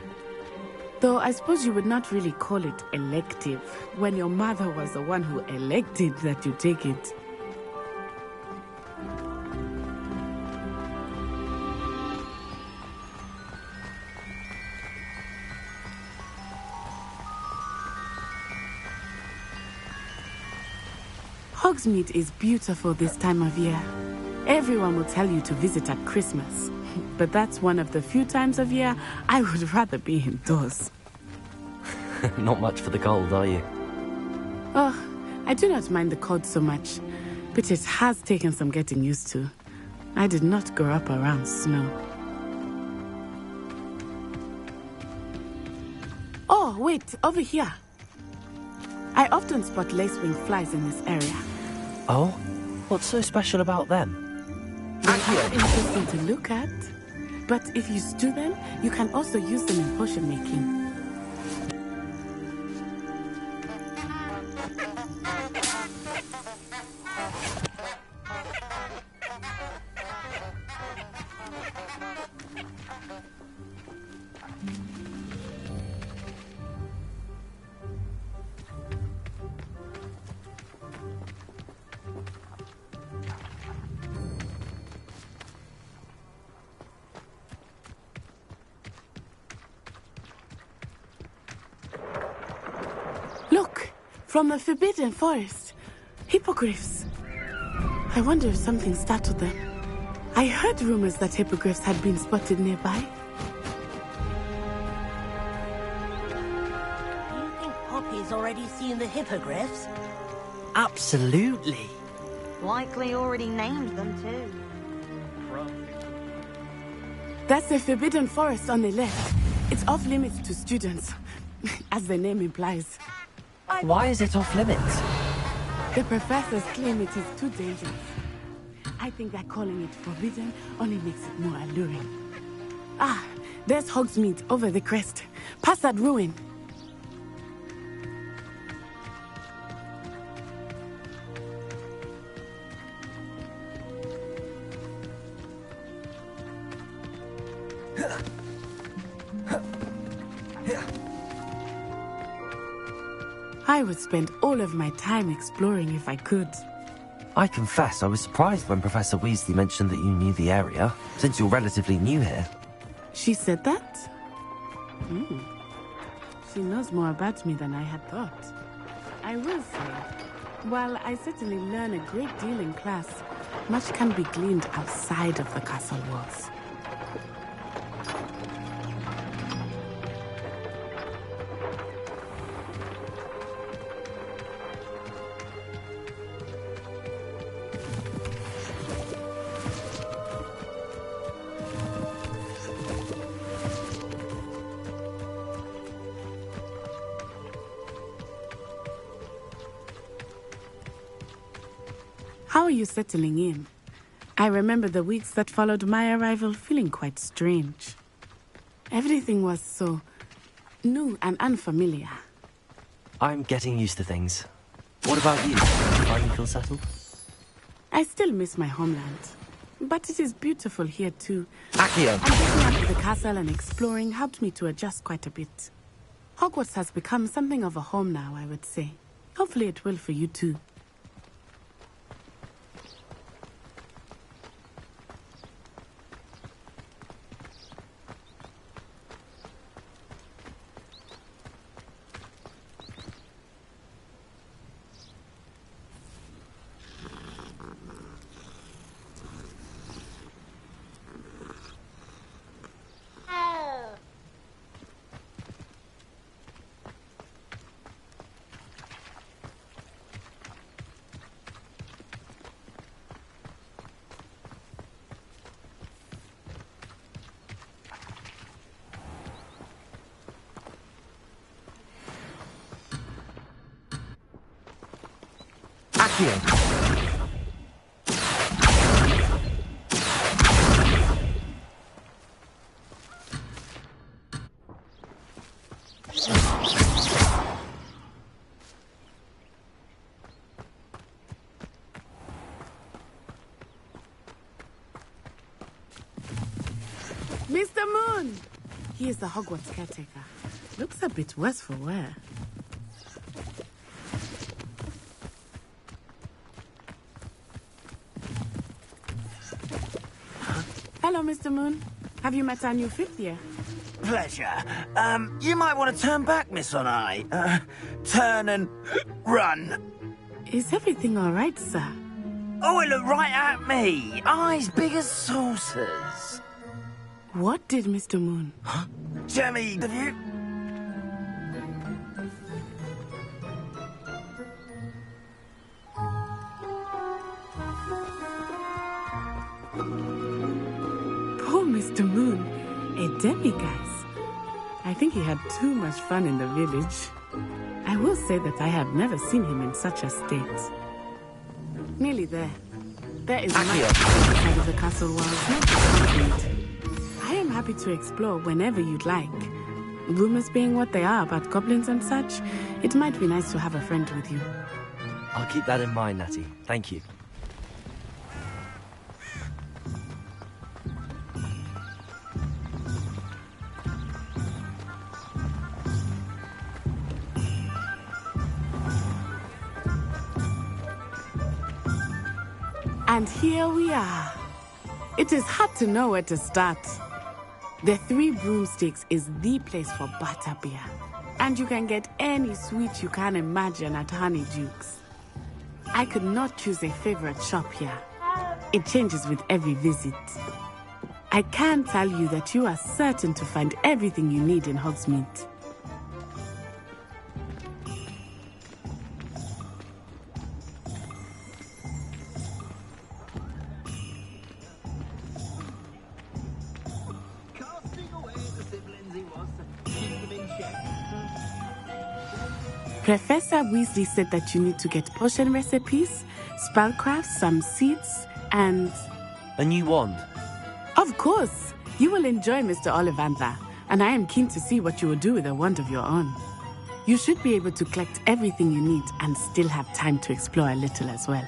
Though I suppose you would not really call it elective when your mother was the one who elected that you take it. Hogsmeade is beautiful this time of year. Everyone will tell you to visit at Christmas. But that's one of the few times of year I would rather be indoors. Not much for the cold, are you? Oh, I do not mind the cold so much, but it has taken some getting used to. I did not grow up around snow. Oh, wait, over here. I often spot lacewing flies in this area. Oh? What's so special about them? They are interesting to look at. But if you stew them, you can also use them in potion making. Look, from the Forbidden Forest. Hippogriffs. I wonder if something startled them. I heard rumors that hippogriffs had been spotted nearby. Do you think Poppy's already seen the hippogriffs? Absolutely. Likely already named them too. That's the Forbidden Forest on the left. It's off limits to students, as the name implies. Why is it off limits? The professors claim it is too dangerous. I think that calling it forbidden only makes it more alluring. Ah, there's Hogsmeade over the crest. Past that ruin. I would spend all of my time exploring if I could. I confess I was surprised when Professor Weasley mentioned that you knew the area, since you're relatively new here. She said that? She knows more about me than I had thought. I will say, while I certainly learn a great deal in class, much can be gleaned outside of the castle walls. How are you settling in? I remember the weeks that followed my arrival feeling quite strange. Everything was so new and unfamiliar. I'm getting used to things. What about you? Do you finally feel settled? I still miss my homeland, but it is beautiful here too. Accio! And getting out to the castle and exploring helped me to adjust quite a bit. Hogwarts has become something of a home now, I would say. Hopefully it will for you too. Accio. Mr. Moon! He is the Hogwarts caretaker. Looks a bit worse for wear. Hello, Mr. Moon. Have you met our new fifth year? Pleasure. You might want to turn back, Miss Onai. Turn and run. Is everything all right, sir? Oh, it looked right at me. Eyes big as saucers. What did Mr. Moon? Huh? Jemmy, have you? Poor Mr. Moon. A demiguise. I think he had too much fun in the village. I will say that I have never seen him in such a state. Nearly there. There is much outside of the castle walls, not complete. I am happy to explore whenever you'd like. Rumors being what they are about goblins and such, it might be nice to have a friend with you. I'll keep that in mind, Natty. Thank you. And here we are. It is hard to know where to start. The Three Broomsticks is the place for butterbeer. And you can get any sweet you can imagine at Honeydukes. I could not choose a favorite shop here. It changes with every visit. I can tell you that you are certain to find everything you need in Hogsmeade. Professor Weasley said that you need to get potion recipes, spellcraft, some seeds, and... A new wand? Of course! You will enjoy Mr. Ollivander, and I am keen to see what you will do with a wand of your own. You should be able to collect everything you need and still have time to explore a little as well.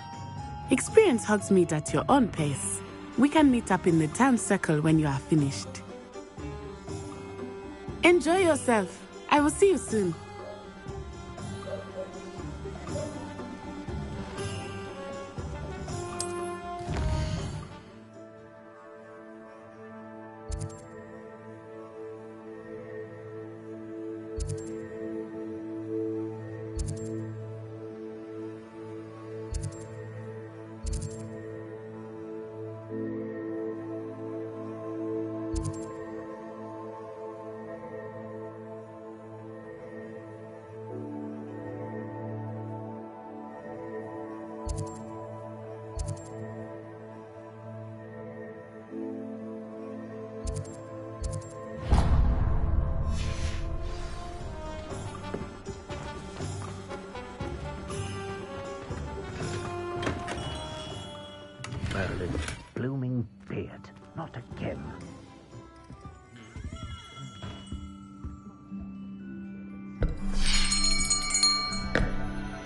Experience Hogsmeade at your own pace. We can meet up in the town circle when you are finished. Enjoy yourself. I will see you soon. Merlin's blooming beard. Not again.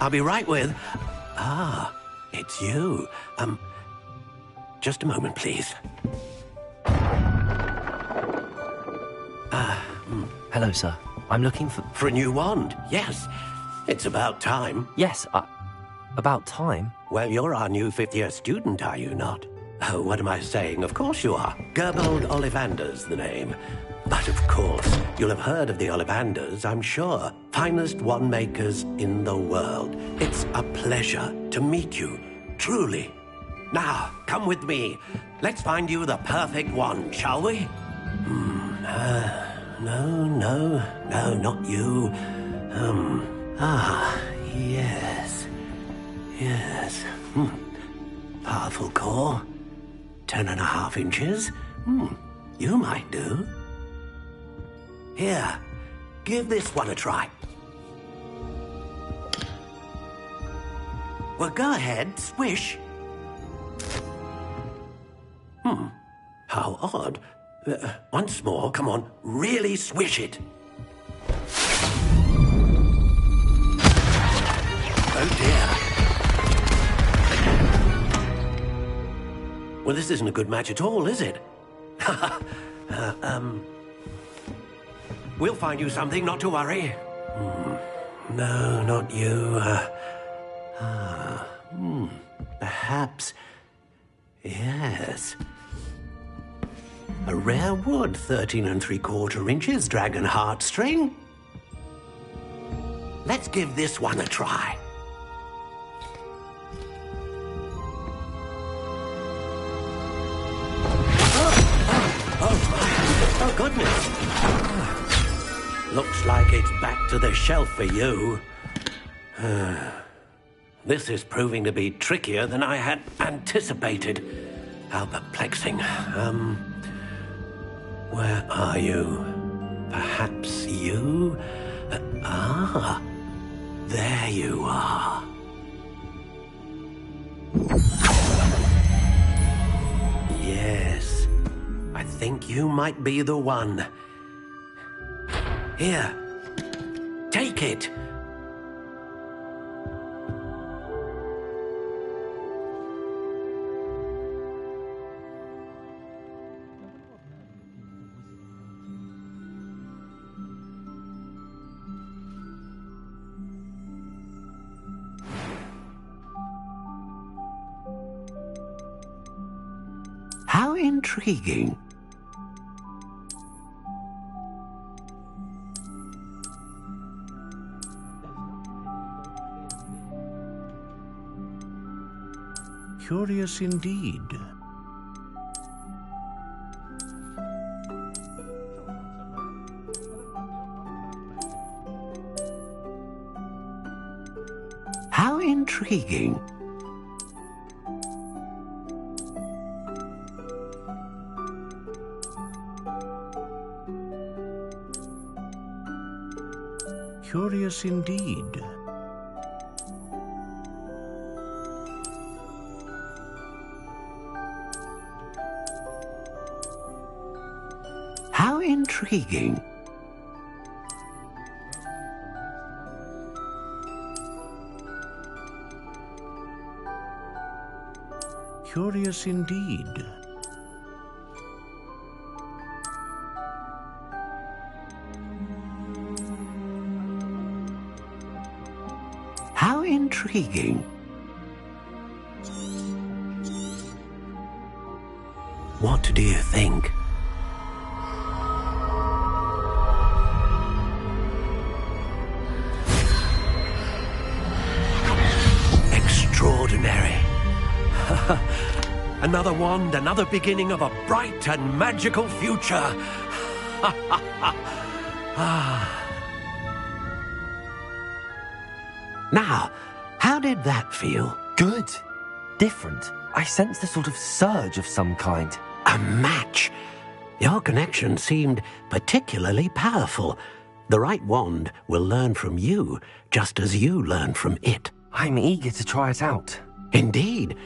I'll be right with... Ah, it's you. Just a moment, please. Hello, sir. I'm looking for... For a new wand, yes. It's about time. Yes, about time? Well, you're our new fifth-year student, are you not? Oh, what am I saying? Of course you are. Gerbold Ollivander's the name. But of course, you'll have heard of the Ollivanders, I'm sure. Finest wand makers in the world. It's a pleasure to meet you, truly. Now, come with me. Let's find you the perfect wand, shall we? No, not you. Yes. Powerful core. 10.5 inches. You might do. Here, give this one a try. Well, go ahead, swish. How odd. Once more, come on, really swish it. Oh dear. Well, this isn't a good match at all, is it? We'll find you something, not to worry. No, not you. Perhaps. Yes. A rare wood, 13 3/4 inches, dragon heartstring. Let's give this one a try. Oh, goodness. Looks like it's back to the shelf for you. This is proving to be trickier than I had anticipated. How perplexing. Where are you? Perhaps you? There you are. Yes, I think you might be the one. Here, take it. How intriguing. Curious indeed. How intriguing. Curious indeed. How intriguing. Curious indeed. How intriguing. What do you think? Extraordinary. Another wand, another beginning of a bright and magical future. Now, how did that feel? Good. Different. I sensed a sort of surge of some kind. A match. Your connection seemed particularly powerful. The right wand will learn from you, just as you learn from it. I'm eager to try it out. Indeed.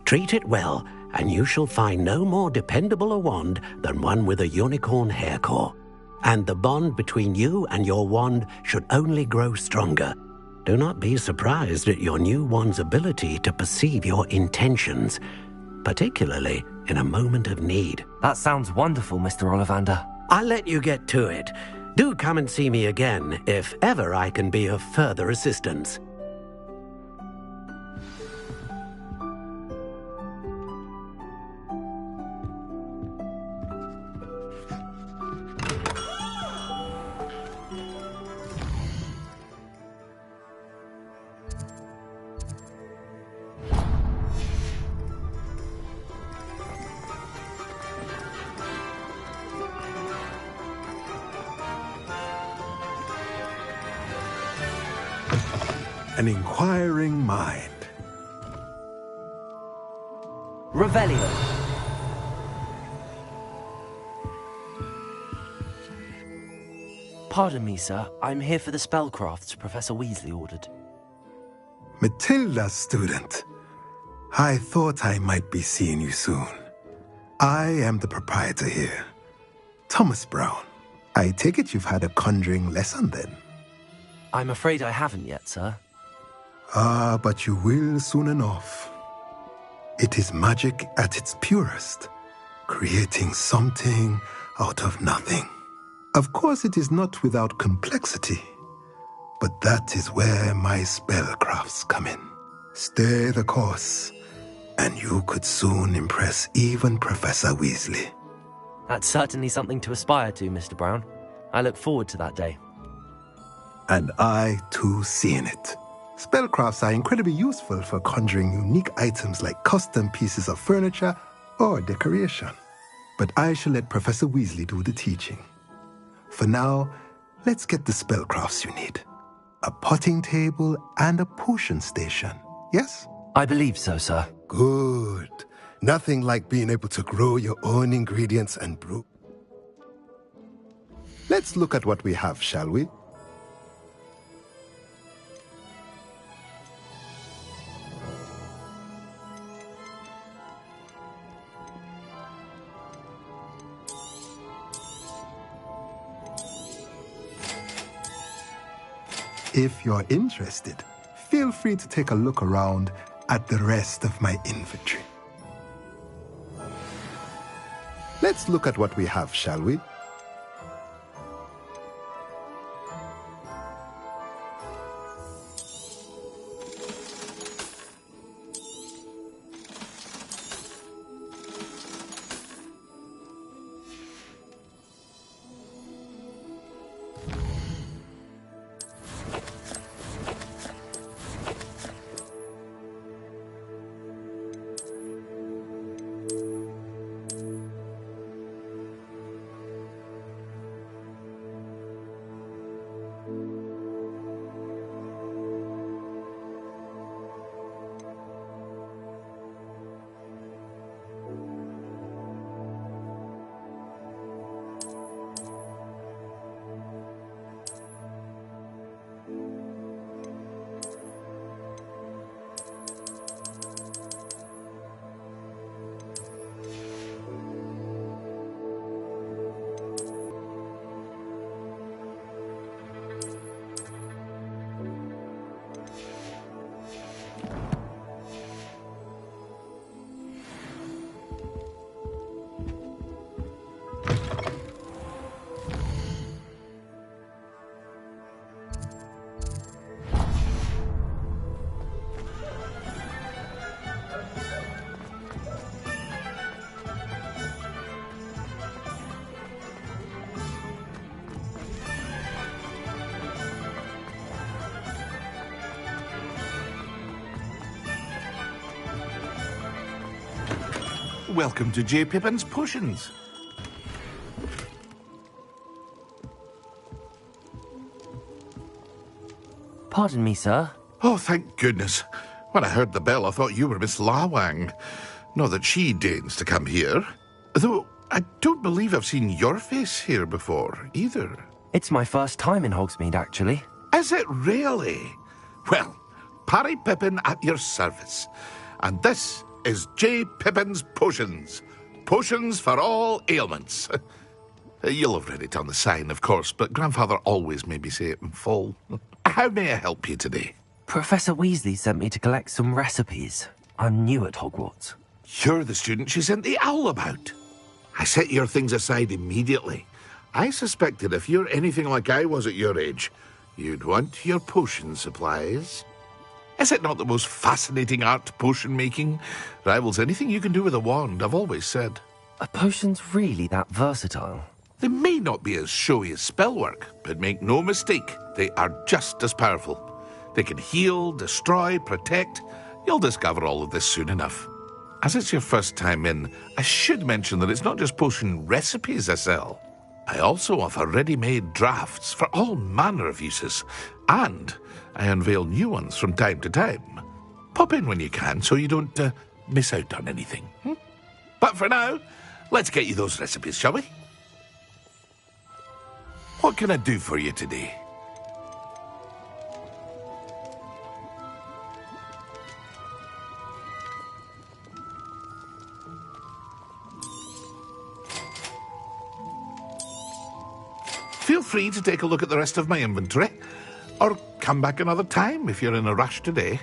Treat it well, and you shall find no more dependable a wand than one with a unicorn hair core. And the bond between you and your wand should only grow stronger. Do not be surprised at your new wand's ability to perceive your intentions, particularly in a moment of need. That sounds wonderful, Mr. Ollivander. I'll let you get to it. Do come and see me again if ever I can be of further assistance. An inquiring mind. Revelio. Pardon me, sir. I'm here for the spellcrafts Professor Weasley ordered. Matilda's student. I thought I might be seeing you soon. I am the proprietor here, Thomas Brown. I take it you've had a conjuring lesson then? I'm afraid I haven't yet, sir. Ah, but you will soon enough. It is magic at its purest, creating something out of nothing. Of course, it is not without complexity, but that is where my spellcrafts come in. Stay the course, and you could soon impress even Professor Weasley. That's certainly something to aspire to, Mr. Brown. I look forward to that day. And I, too, seeing it. Spellcrafts are incredibly useful for conjuring unique items like custom pieces of furniture or decoration. But I shall let Professor Weasley do the teaching. For now, let's get the spellcrafts you need. A potting table and a potion station, yes? I believe so, sir. Good. Nothing like being able to grow your own ingredients and brew. Let's look at what we have, shall we? If you're interested, feel free to take a look around at the rest of my inventory. Let's look at what we have, shall we? Welcome to J. Pippin's Potions. Pardon me, sir. Oh, thank goodness. When I heard the bell, I thought you were Miss Lawang. Not that she deigns to come here. Though, I don't believe I've seen your face here before, either. It's my first time in Hogsmeade, actually. Is it really? Well, Parry Pippin at your service. And this is J. Pippin's Potions. Potions for all ailments. You'll have read it on the sign, of course, but Grandfather always made me say it in full. How may I help you today? Professor Weasley sent me to collect some recipes. I'm new at Hogwarts. You're the student she sent the owl about. I set your things aside immediately. I suspected if you're anything like I was at your age, you'd want your potion supplies. Is it not the most fascinating art, potion making? Rivals anything you can do with a wand, I've always said. Are potions really that versatile? They may not be as showy as spellwork, but make no mistake, they are just as powerful. They can heal, destroy, protect. You'll discover all of this soon enough. As it's your first time in, I should mention that it's not just potion recipes I sell. I also offer ready-made drafts for all manner of uses, and I unveil new ones from time to time. Pop in when you can so you don't miss out on anything. But for now, let's get you those recipes, shall we? What can I do for you today? free to take a look at the rest of my inventory, or come back another time if you're in a rush today.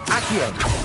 Accio!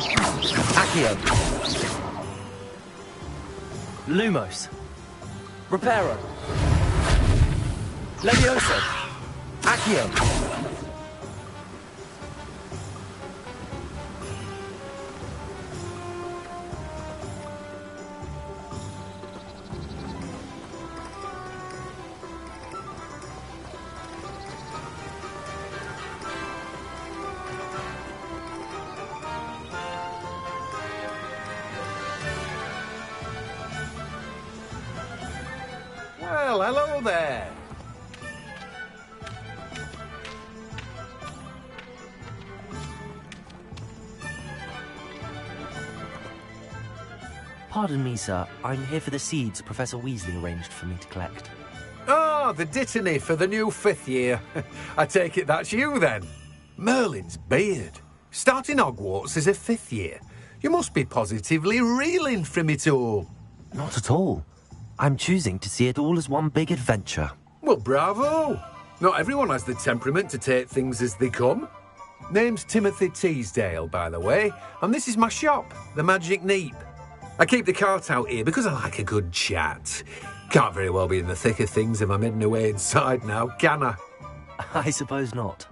Accio. Lumos. Reparo. Levioso. Accio. Well, hello there. Pardon me, sir. I'm here for the seeds Professor Weasley arranged for me to collect. Ah, the dittany for the new 5th year. I take it that's you, then. Merlin's beard. Starting Hogwarts as a 5th year. You must be positively reeling from it all. Not at all. I'm choosing to see it all as one big adventure. Well, bravo. Not everyone has the temperament to take things as they come. Name's Timothy Teasdale, by the way, and this is my shop, the Magic Neep. I keep the cart out here because I like a good chat. Can't very well be in the thick of things if I'm heading away inside now, can I? I suppose not.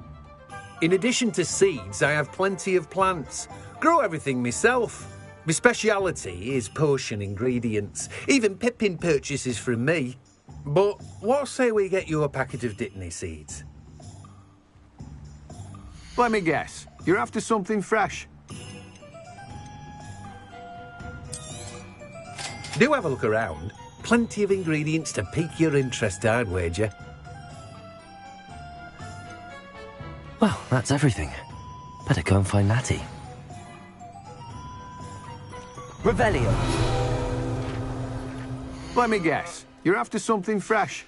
In addition to seeds, I have plenty of plants. Grow everything myself. My speciality is potion ingredients. Even Pippin purchases from me. But what say we get you a packet of Dittany seeds? Let me guess. You're after something fresh. Do have a look around. Plenty of ingredients to pique your interest, I'd wager. Well, that's everything. Better go and find Natty. Revelio. Let me guess. You're after something fresh.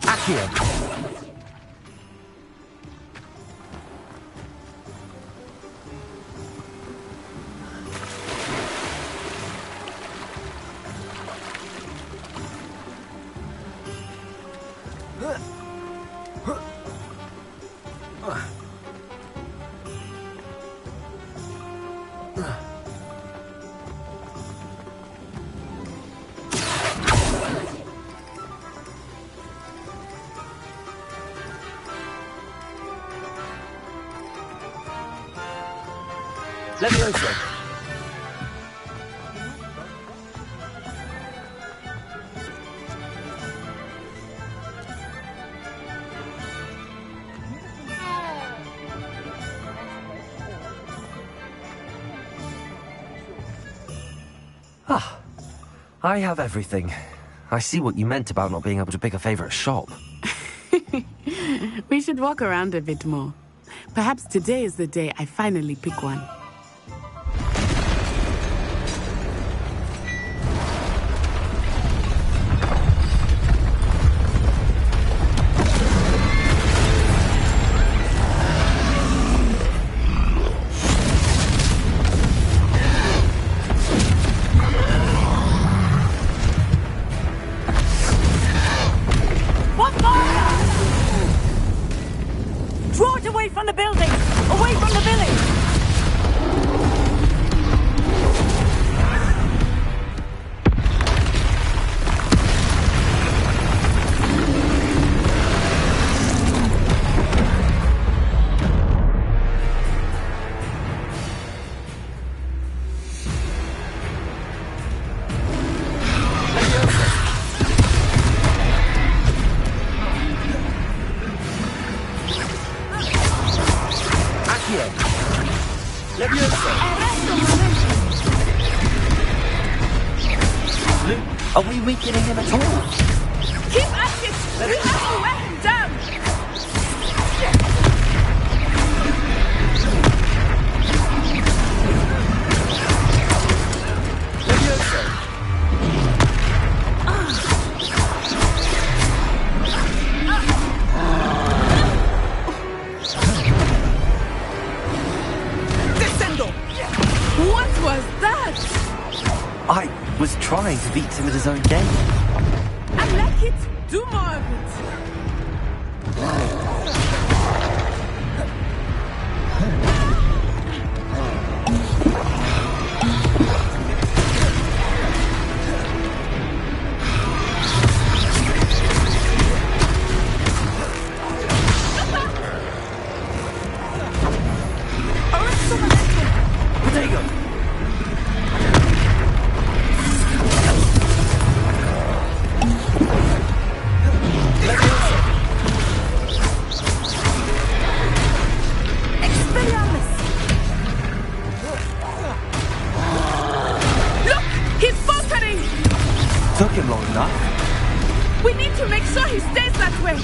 Accio. Levioso. Ah, I have everything. I see what you meant about not being able to pick a favorite shop. We should walk around a bit more. Perhaps today is the day I finally pick one. Draw it away from the building! Away from the village! Are we weakening him at all? Keep at it! We have to wear him down! Descendo! What was that? I was trying to beat him at his own game. I like it. Do more of it. Potato! Look! He's faltering! Took him long enough. We need to make sure he stays that way.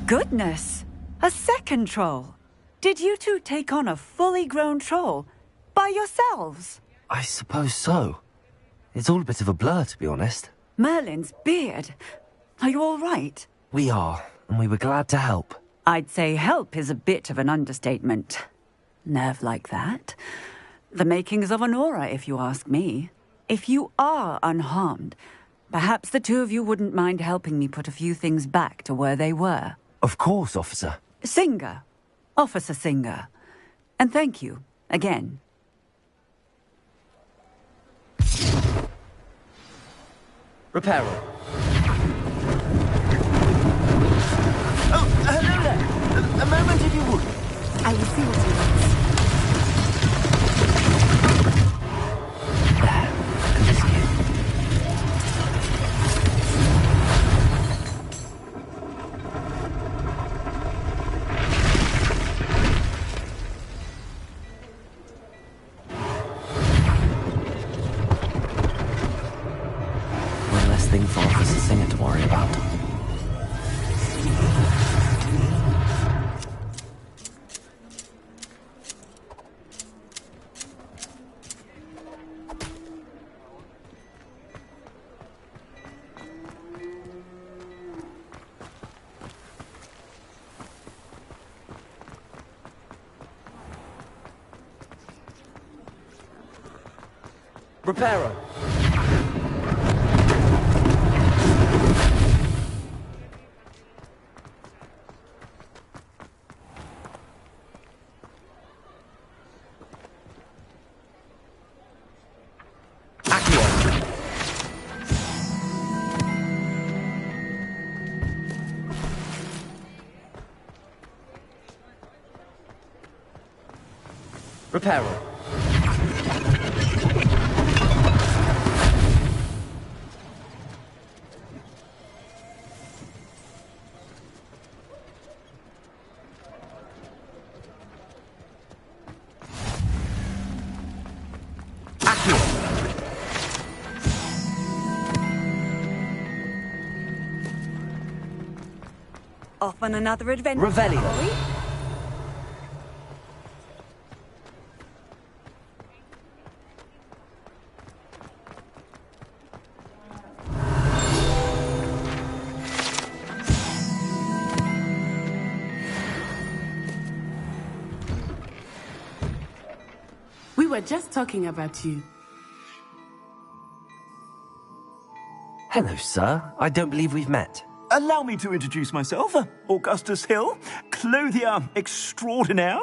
Goodness! A second troll! Did you two take on a fully grown troll? By yourselves? I suppose so. It's all a bit of a blur, to be honest. Merlin's beard. Are you all right? We are, and we were glad to help. I'd say help is a bit of an understatement. Nerve like that. The makings of an aura, if you ask me. If you are unharmed, perhaps the two of you wouldn't mind helping me put a few things back to where they were. Of course, officer. Singer. Officer Singer. And thank you, again. Reparo. Oh, hello there. A moment if you would. I will see what he wants. One less thing for Officer Singer to worry about. Reparo. Repair all. Off on another adventure. Revelio. Are we? We were just talking about you. Hello, sir. I don't believe we've met. Allow me to introduce myself, Augustus Hill, clothier extraordinaire.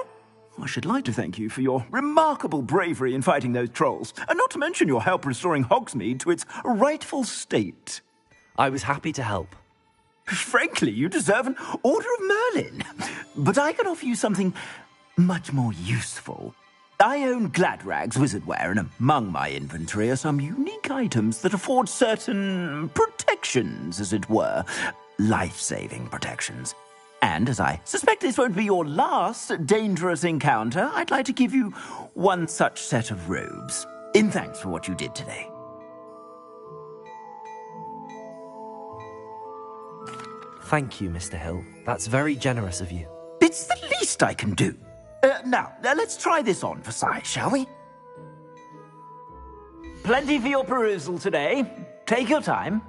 I should like to thank you for your remarkable bravery in fighting those trolls, and not to mention your help restoring Hogsmeade to its rightful state. I was happy to help. Frankly, you deserve an Order of Merlin. But I can offer you something much more useful. I own Gladrag's wizardware, and among my inventory are some unique items that afford certain protections, as it were. Life-saving protections. And as I suspect this won't be your last dangerous encounter, I'd like to give you one such set of robes, in thanks for what you did today. Thank you, Mr. Hill. That's very generous of you. It's the least I can do. Now, let's try this on for size, shall we? Plenty for your perusal today. Take your time.